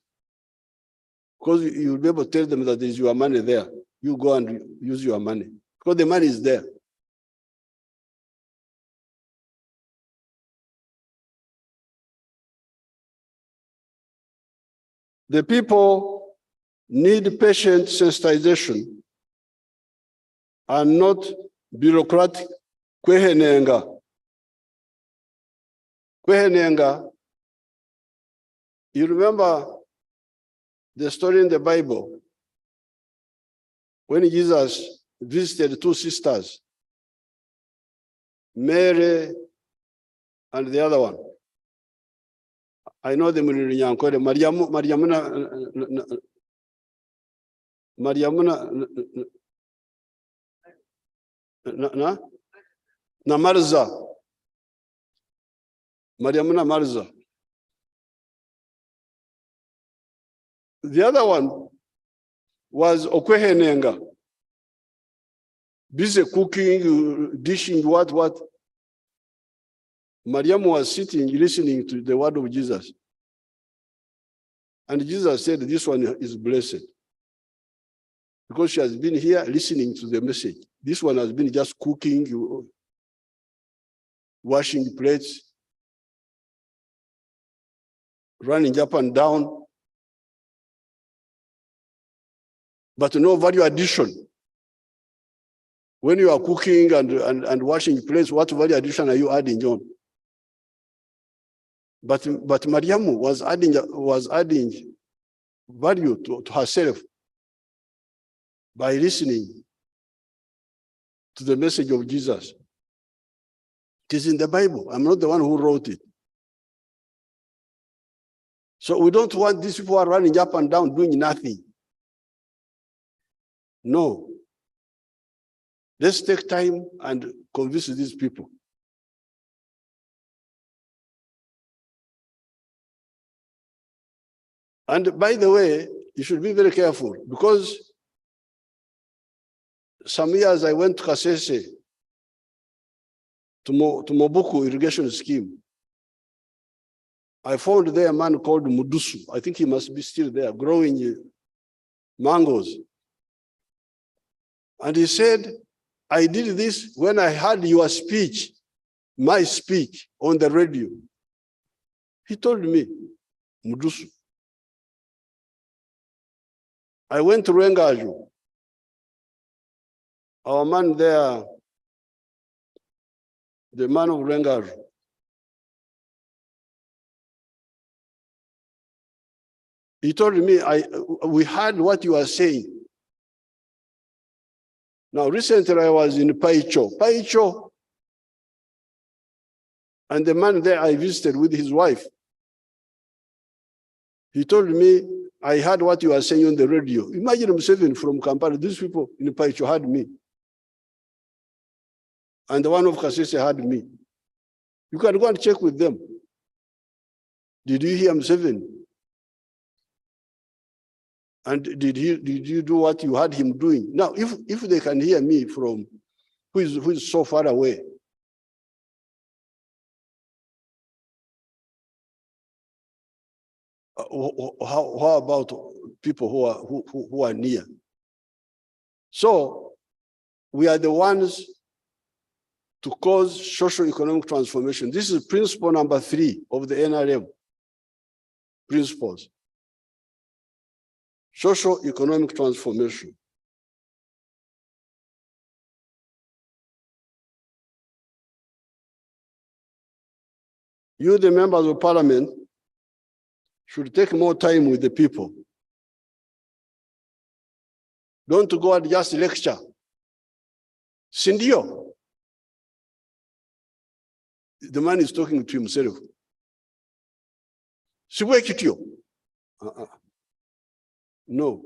Because you will be able to tell them that there's your money there. You go and use your money. Because the money is there. The people need patient sensitization and not bureaucratic kwehenenga. Kwehenenga, you remember the story in the Bible when Jesus visited two sisters, Mary and the other one. I know them in Nyankore. na Marza. Mariamuna Marza. The other one was Okwehenenga. Busy cooking, dishing, what. Mariam was sitting, listening to the word of Jesus. And Jesus said, this one is blessed. Because she has been here listening to the message. This one has been just cooking, washing plates, running up and down. But no value addition. When you are cooking and washing plates, what value addition are you adding on? But Mariam was adding value to herself by listening to the message of Jesus. It is in the Bible. I'm not the one who wrote it. So we don't want these people who are running up and down doing nothing. No. Let's take time and convince these people. And by the way, you should be very careful, because some years I went to Kasese, to Mobuku irrigation scheme. I found there a man called Mudusu. I think he must be still there, growing mangoes. And he said, I did this when I heard your speech, my speech on the radio. He told me, Mudusu. I went to Rwengaju. Our man there, the man of Rwengaju, he told me, we heard what you are saying. Now, recently I was in Paicho, and the man there I visited with his wife. He told me, I heard what you are saying on the radio. Imagine Museveni from Kampala. These people in Paicho heard me. and the one of Kasese had me. You can go and check with them. Did you hear Museveni? And did you do what you had him doing? Now, if they can hear me from who is so far away, how about people who are near? So we are the ones to cause socio-economic transformation. This is principle number 3 of the NRM principles. Socio-economic transformation. You, the members of parliament, should take more time with the people. Don't go and just lecture. Sindio. The man is talking to himself. Siwekitio. No.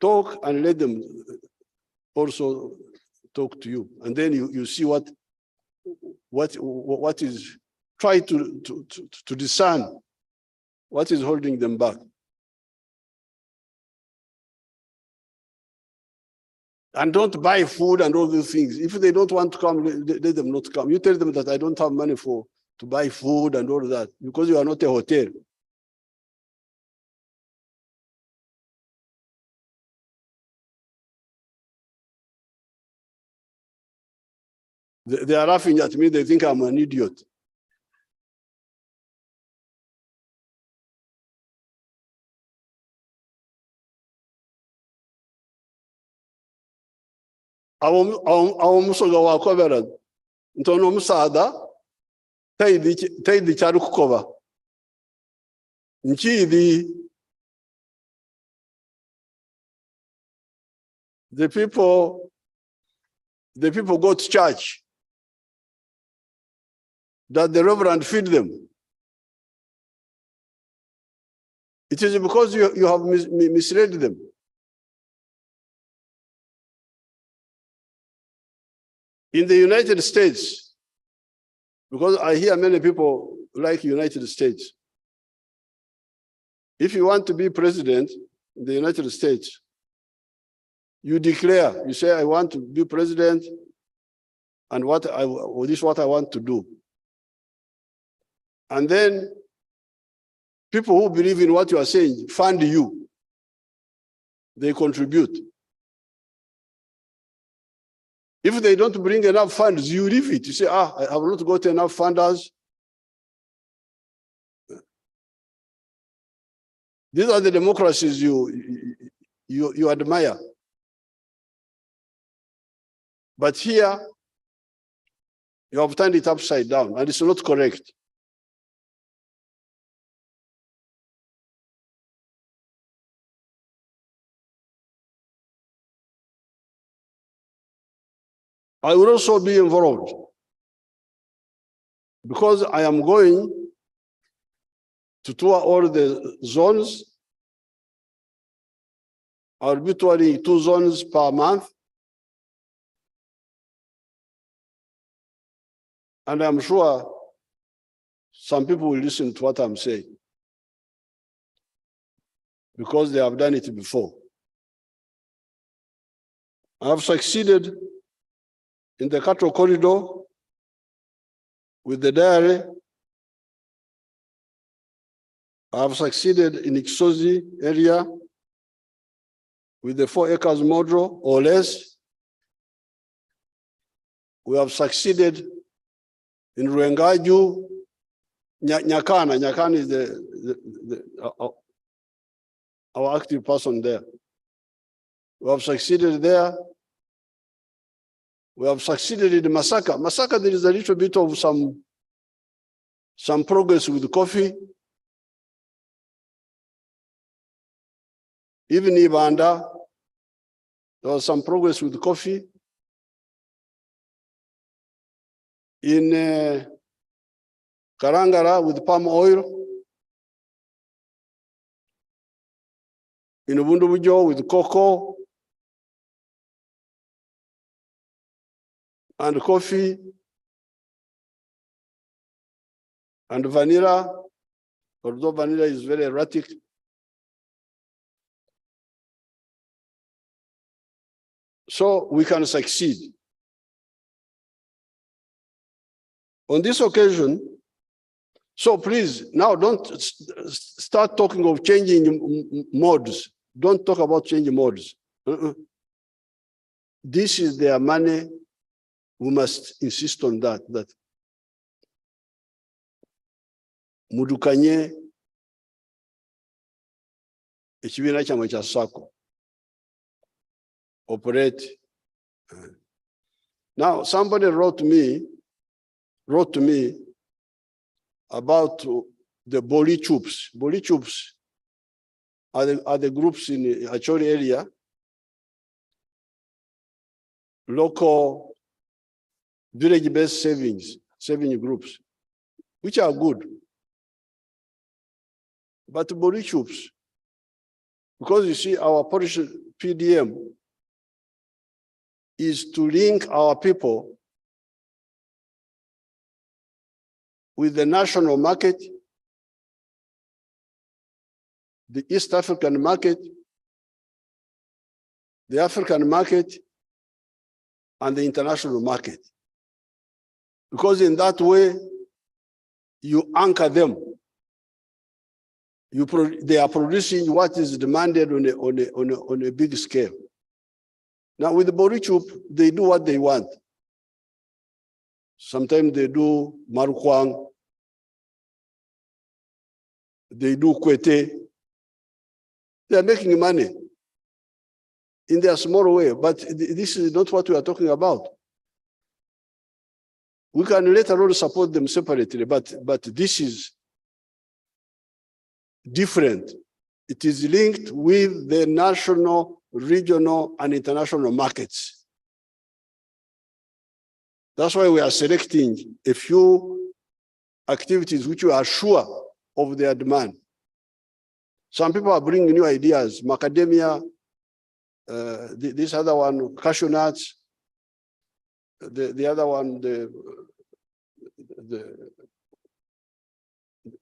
Talk and let them also talk to you. And then you see what is, try to discern what is holding them back. And don't buy food and all those things. If they don't want to come, let them not come. You tell them that I don't have money to buy food and all that because you are not a hotel. They are laughing at me. They think I'm an idiot. Awumusoga wakobera ntono omusaada taidi kyali kukoba nkiidi. The people go to church that the reverend feed them. It is because you have misled them. In the United States, because I hear many people like United States, if you want to be president in the United States, you declare, you say, I want to be president, and this is what I want to do. And then people who believe in what you are saying fund you. They contribute. If they don't bring enough funds, you leave it. You say, I have not got enough funders. These are the democracies you admire. But here, you have turned it upside down, and it's not correct. I will also be involved because I am going to tour all the zones. I will be touring 2 zones per month. And I'm sure some people will listen to what I'm saying because they have done it before. I have succeeded in the cattle corridor with the dairy. I have succeeded in Ixozi area with the 4 acres model or less. We have succeeded in Ruengaju, Nyakana. Nyakana is our active person there. We have succeeded there. We have succeeded in Masaka. Masaka, there is a little bit of some progress with coffee. Even Ibanda, there was some progress with coffee. In Karangara with palm oil. In Ubundubujo with cocoa. and coffee and vanilla, although vanilla is very erratic. So we can succeed. On this occasion, so please, now don't start talking of changing modes. Don't talk about changing modes. This is their money. We must insist on that mudukanye ekibiina kyamwe kya SACCO operate. Now somebody wrote to me about the Boli Chups. Boli Chups are the groups in the Acholi area, local village-based saving groups, which are good. But Boli Chups, because you see our policy PDM is to link our people with the national market, the East African market, the African market, and the international market. Because in that way, you anchor them. They are producing what is demanded on a big scale. Now with the Boli Chup, they do what they want. Sometimes they do Marukwang, they do Kwete. They are making money in their small way, but this is not what we are talking about. We can later on support them separately, but this is different. It is linked with the national, regional, and international markets. That's why we are selecting a few activities which we are sure of their demand. Some people are bringing new ideas, macadamia, this other one, cashew nuts, the other one,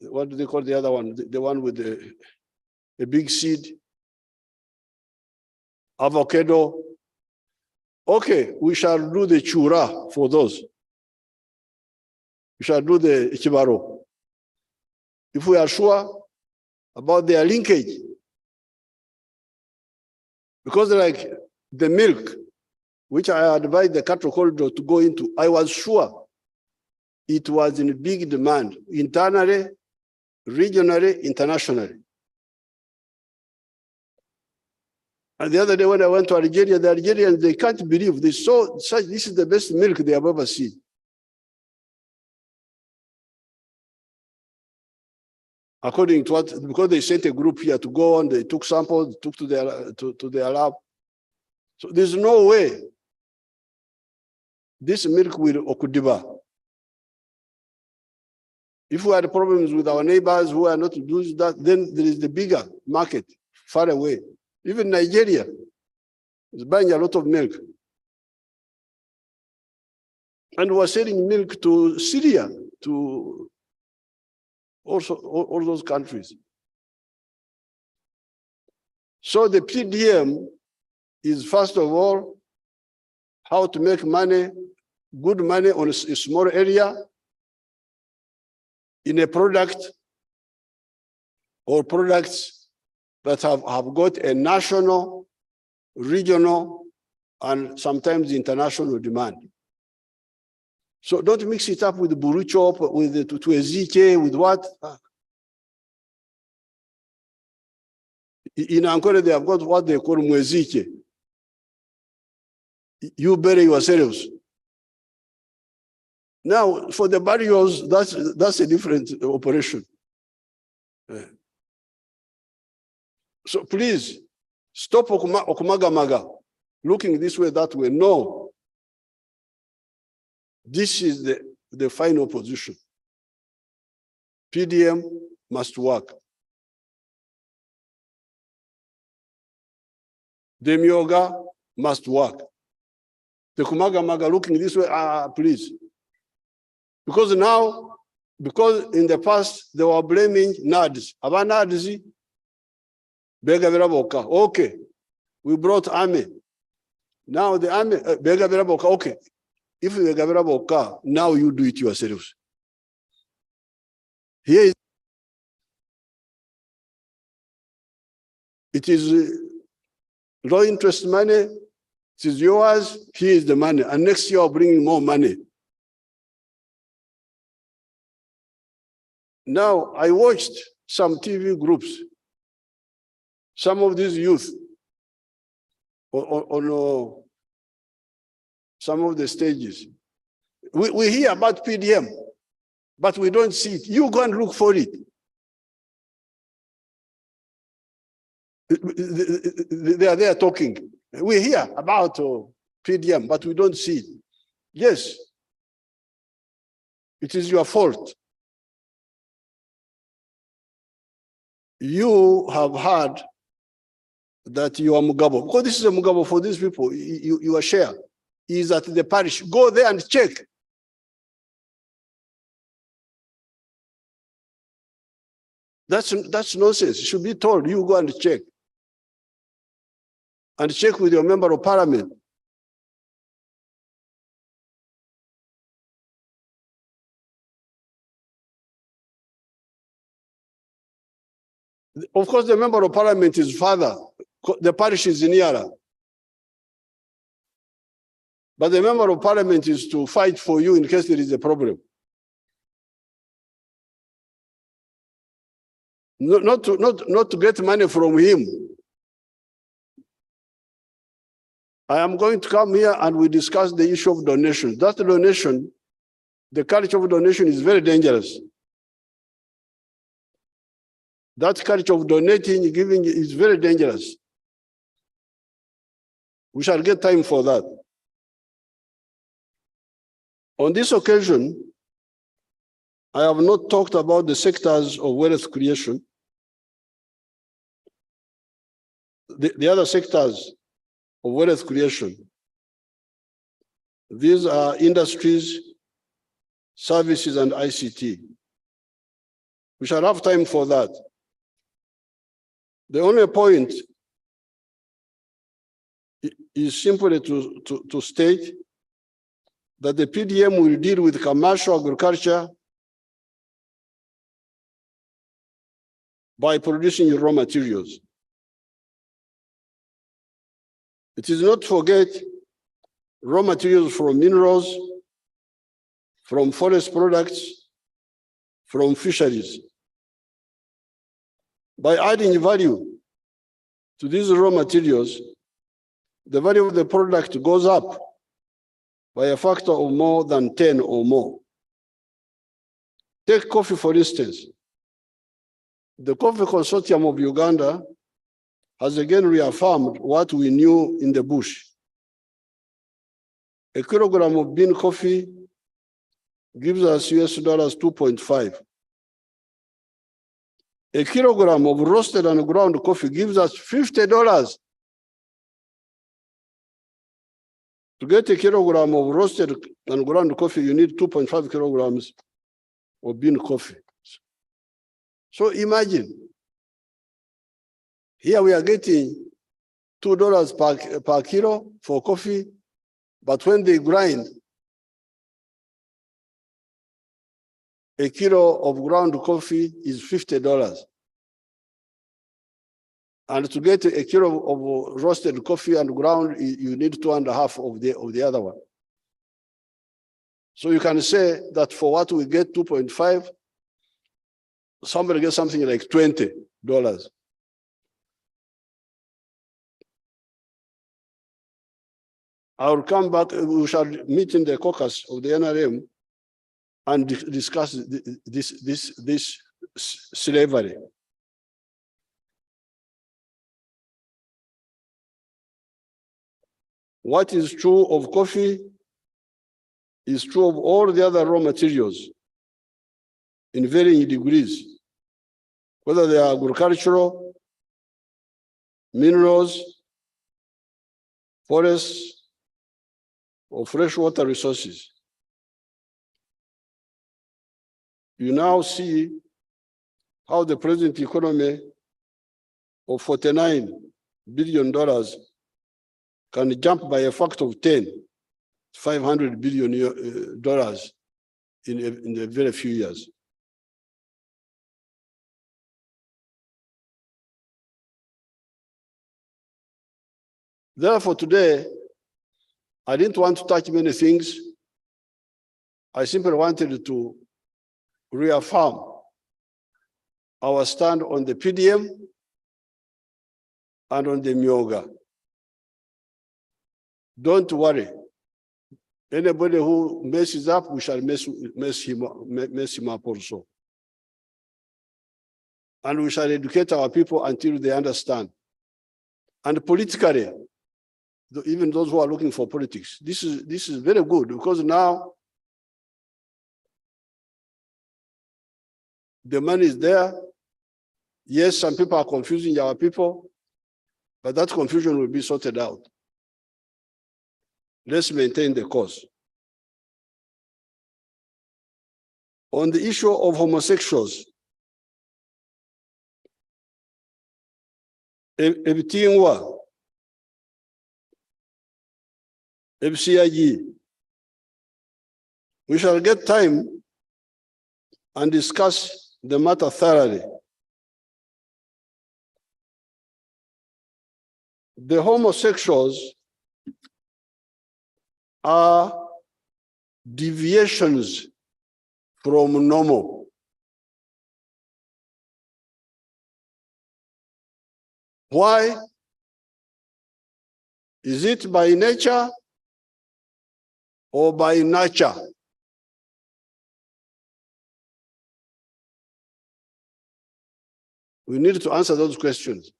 what do they call the other one? The one with a big seed, avocado. Okay, we shall do the chura for those. We shall do the ichibaro. If we are sure about their linkage. Because like the milk, which I advised the cattle corridor to go into, I was sure it was in big demand, internally, regionally, internationally. And the other day when I went to Algeria, the Algerians, they can't believe this. So this is the best milk they have ever seen. According to what, because they sent a group here to go on, they took samples, took to their lab. So there's no way this milk will Okudiba. If we had problems with our neighbors who are not doing that, then there is the bigger market far away. Even Nigeria is buying a lot of milk. And we're selling milk to Syria, to also all those countries. So the PDM is first of all, how to make money, good money on a small area in a product or products that have got a national, regional, and sometimes international demand. So don't mix it up with the Buru Chop, with the Tuezike, with what? In Ankole, they have got what they call Mwezike. You bury yourselves. Now, for the barriers, that's a different operation. So please, stop Okumagamaga, looking this way, that way. No. This is the final position. PDM must work. Demioga must work. The Kumaga Maga looking this way, please. Because now, because in the past they were blaming NADS. About NADS, Bega Veraboka. Okay, we brought army. Now the army, Bega Veraboka. Okay, if you Bega Veraboka, now you do it yourselves. Here is, it is low interest money. It is yours. Here is the money, and next year I'll bring more money. Now, I watched some TV groups, some of these youth on some of the stages. We hear about PDM, but we don't see it. You go and look for it. They are there talking. We hear about PDM, but we don't see it. Yes, it is your fault. You have heard that you are Mugabo, because this is a Mugabo for these people. Your share is at the parish. Go there and check. That's nonsense. You should be told, you go and check. And check with your member of parliament. Of course, the member of parliament is father. The parish is nearer. But the member of parliament is to fight for you in case there is a problem. Not to get money from him. I am going to come here and we discuss the issue of donation. That donation, the culture of donation is very dangerous. That culture of donating, giving is very dangerous. We shall get time for that. On this occasion, I have not talked about the sectors of wealth creation. The other sectors of wealth creation. These are industries, services, and ICT. We shall have time for that. The only point is simply to state that the PDM will deal with commercial agriculture by producing raw materials. It is not to forget raw materials from minerals, from forest products, from fisheries. By adding value to these raw materials, the value of the product goes up by a factor of more than 10 or more. Take coffee, for instance. The Coffee Consortium of Uganda has again reaffirmed what we knew in the bush. A kilogram of bean coffee gives us US dollars 2.5. A kilogram of roasted and ground coffee gives us $50. To get a kilogram of roasted and ground coffee, you need 2.5 kilograms of bean coffee. So imagine, here we are getting $2 per kilo for coffee, but when they grind, a kilo of ground coffee is $50. And to get a kilo of roasted coffee and ground, you need 2.5 of the other one. So you can say that for what we get 2.5, somebody gets something like $20. I will come back, we shall meet in the caucus of the NRM and discuss this slavery. What is true of coffee is true of all the other raw materials in varying degrees, whether they are agricultural, minerals, forests, of freshwater resources. You now see how the present economy of $49 billion can jump by a factor of 10, $500 billion in a very few years. Therefore, today, I didn't want to touch many things. I simply wanted to reaffirm our stand on the PDM and on the Myoga. Don't worry. Anybody who messes up, we shall mess him up also. And we shall educate our people until they understand. And politically, even those who are looking for politics, this is very good, because now the money is there. Yes, some people are confusing our people, but that confusion will be sorted out. Let's maintain the course. On the issue of homosexuals, Ebitingwa, FCIG, we shall get time and discuss the matter thoroughly. The homosexuals are deviations from normal. Why? Is it by nature or by nurture? We need to answer those questions.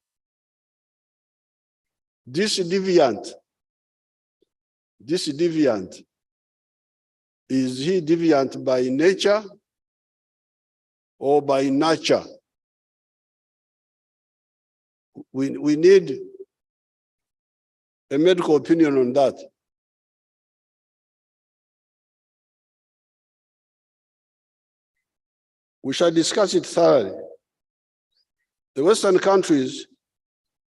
This deviant, is he deviant by nature or by nurture? We need a medical opinion on that. We shall discuss it thoroughly. The Western countries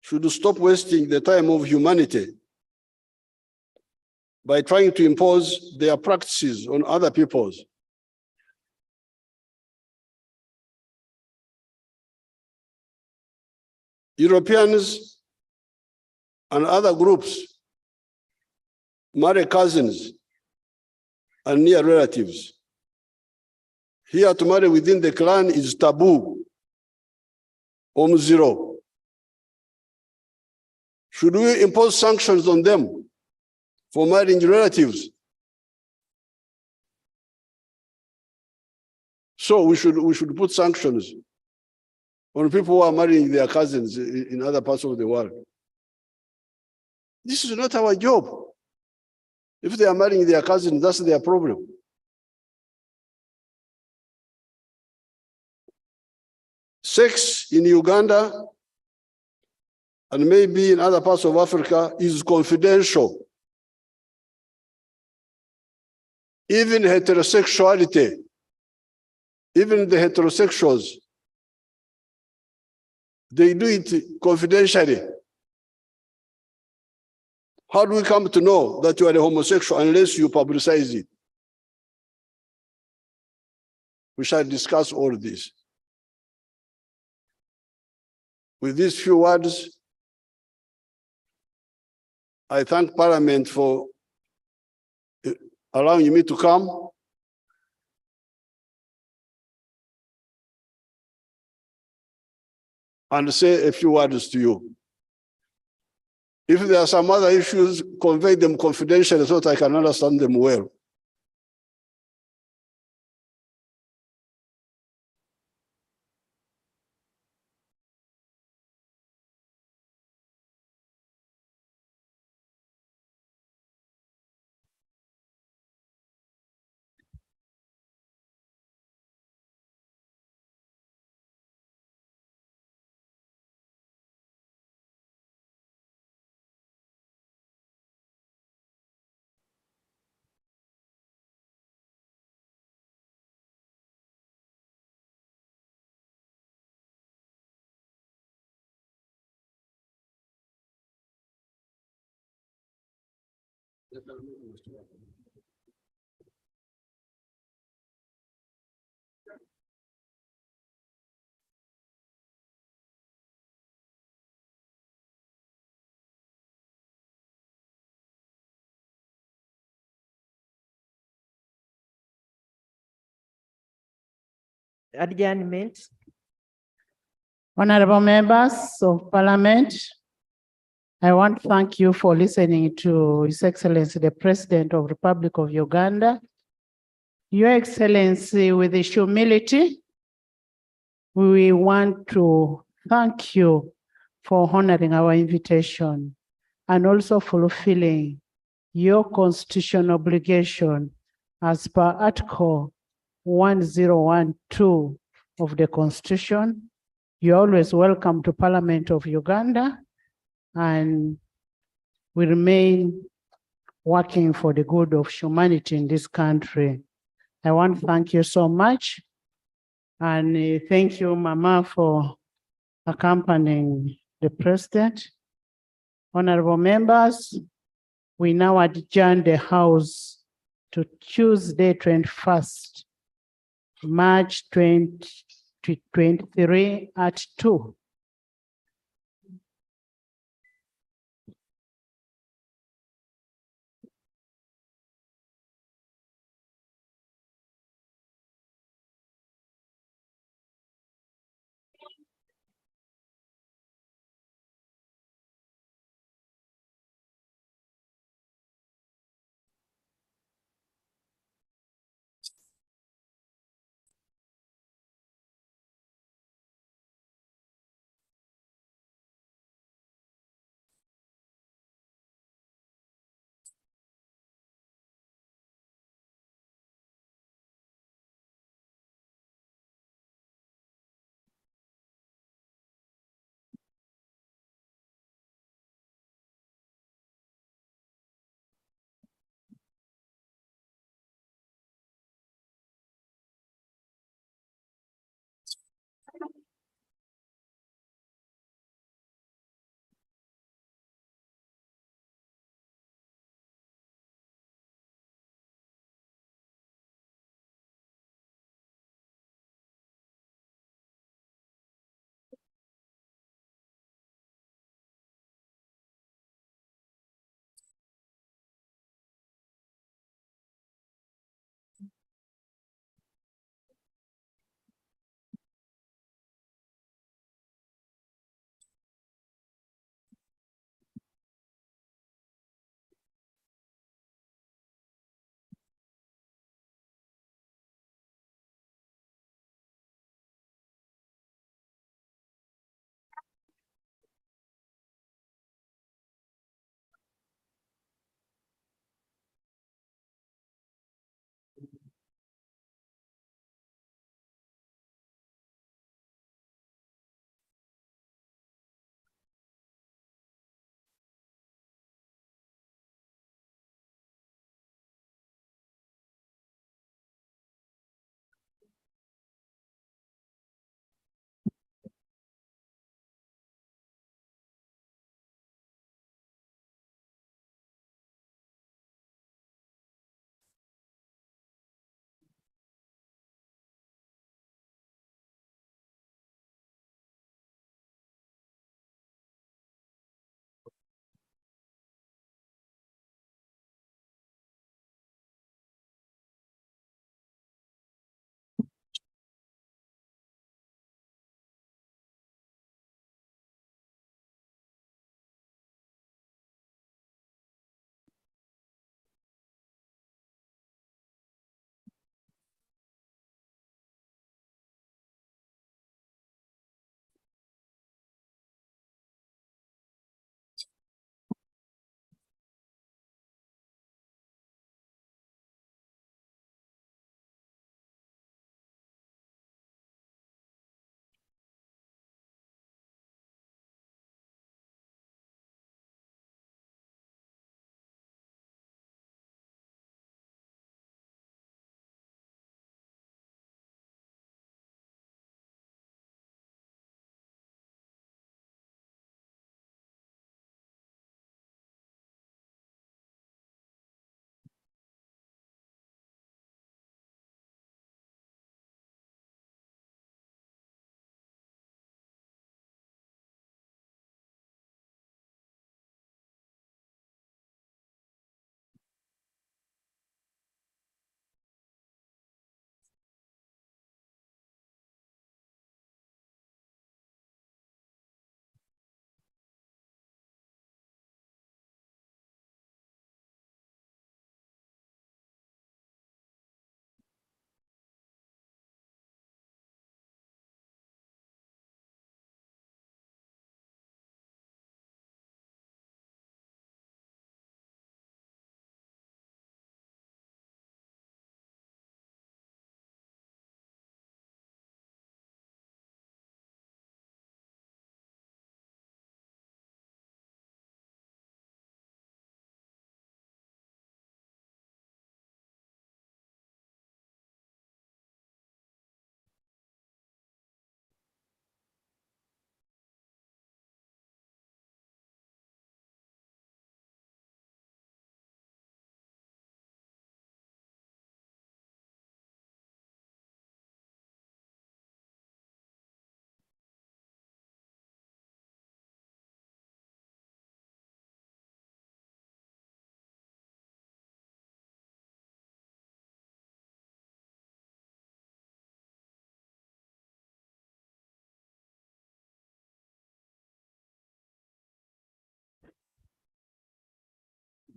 should stop wasting the time of humanity by trying to impose their practices on other peoples. Europeans and other groups marry cousins and near relatives. Here, to marry within the clan is taboo, zero. Should we impose sanctions on them for marrying relatives? So we should put sanctions on people who are marrying their cousins in other parts of the world. This is not our job. If they are marrying their cousins, that's their problem. Sex in Uganda and maybe in other parts of Africa is confidential. Even heterosexuality, even the heterosexuals, they do it confidentially. How do we come to know that you are a homosexual unless you publicize it? We shall discuss all this. With these few words, I thank Parliament for allowing me to come. And say a few words to you. If there are some other issues, convey them confidentially so that I can understand them well. Adjournment. Honorable members of parliament, I want to thank you for listening to His Excellency, the President of Republic of Uganda. Your Excellency, with humility, we want to thank you for honoring our invitation and also fulfilling your constitutional obligation as per Article 1012 of the Constitution. You're always welcome to Parliament of Uganda, and we remain working for the good of humanity in this country. I want to thank you so much. And thank you, Mama, for accompanying the president. Honorable members, we now adjourn the House to Tuesday, 21st March 2023 at 2.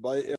by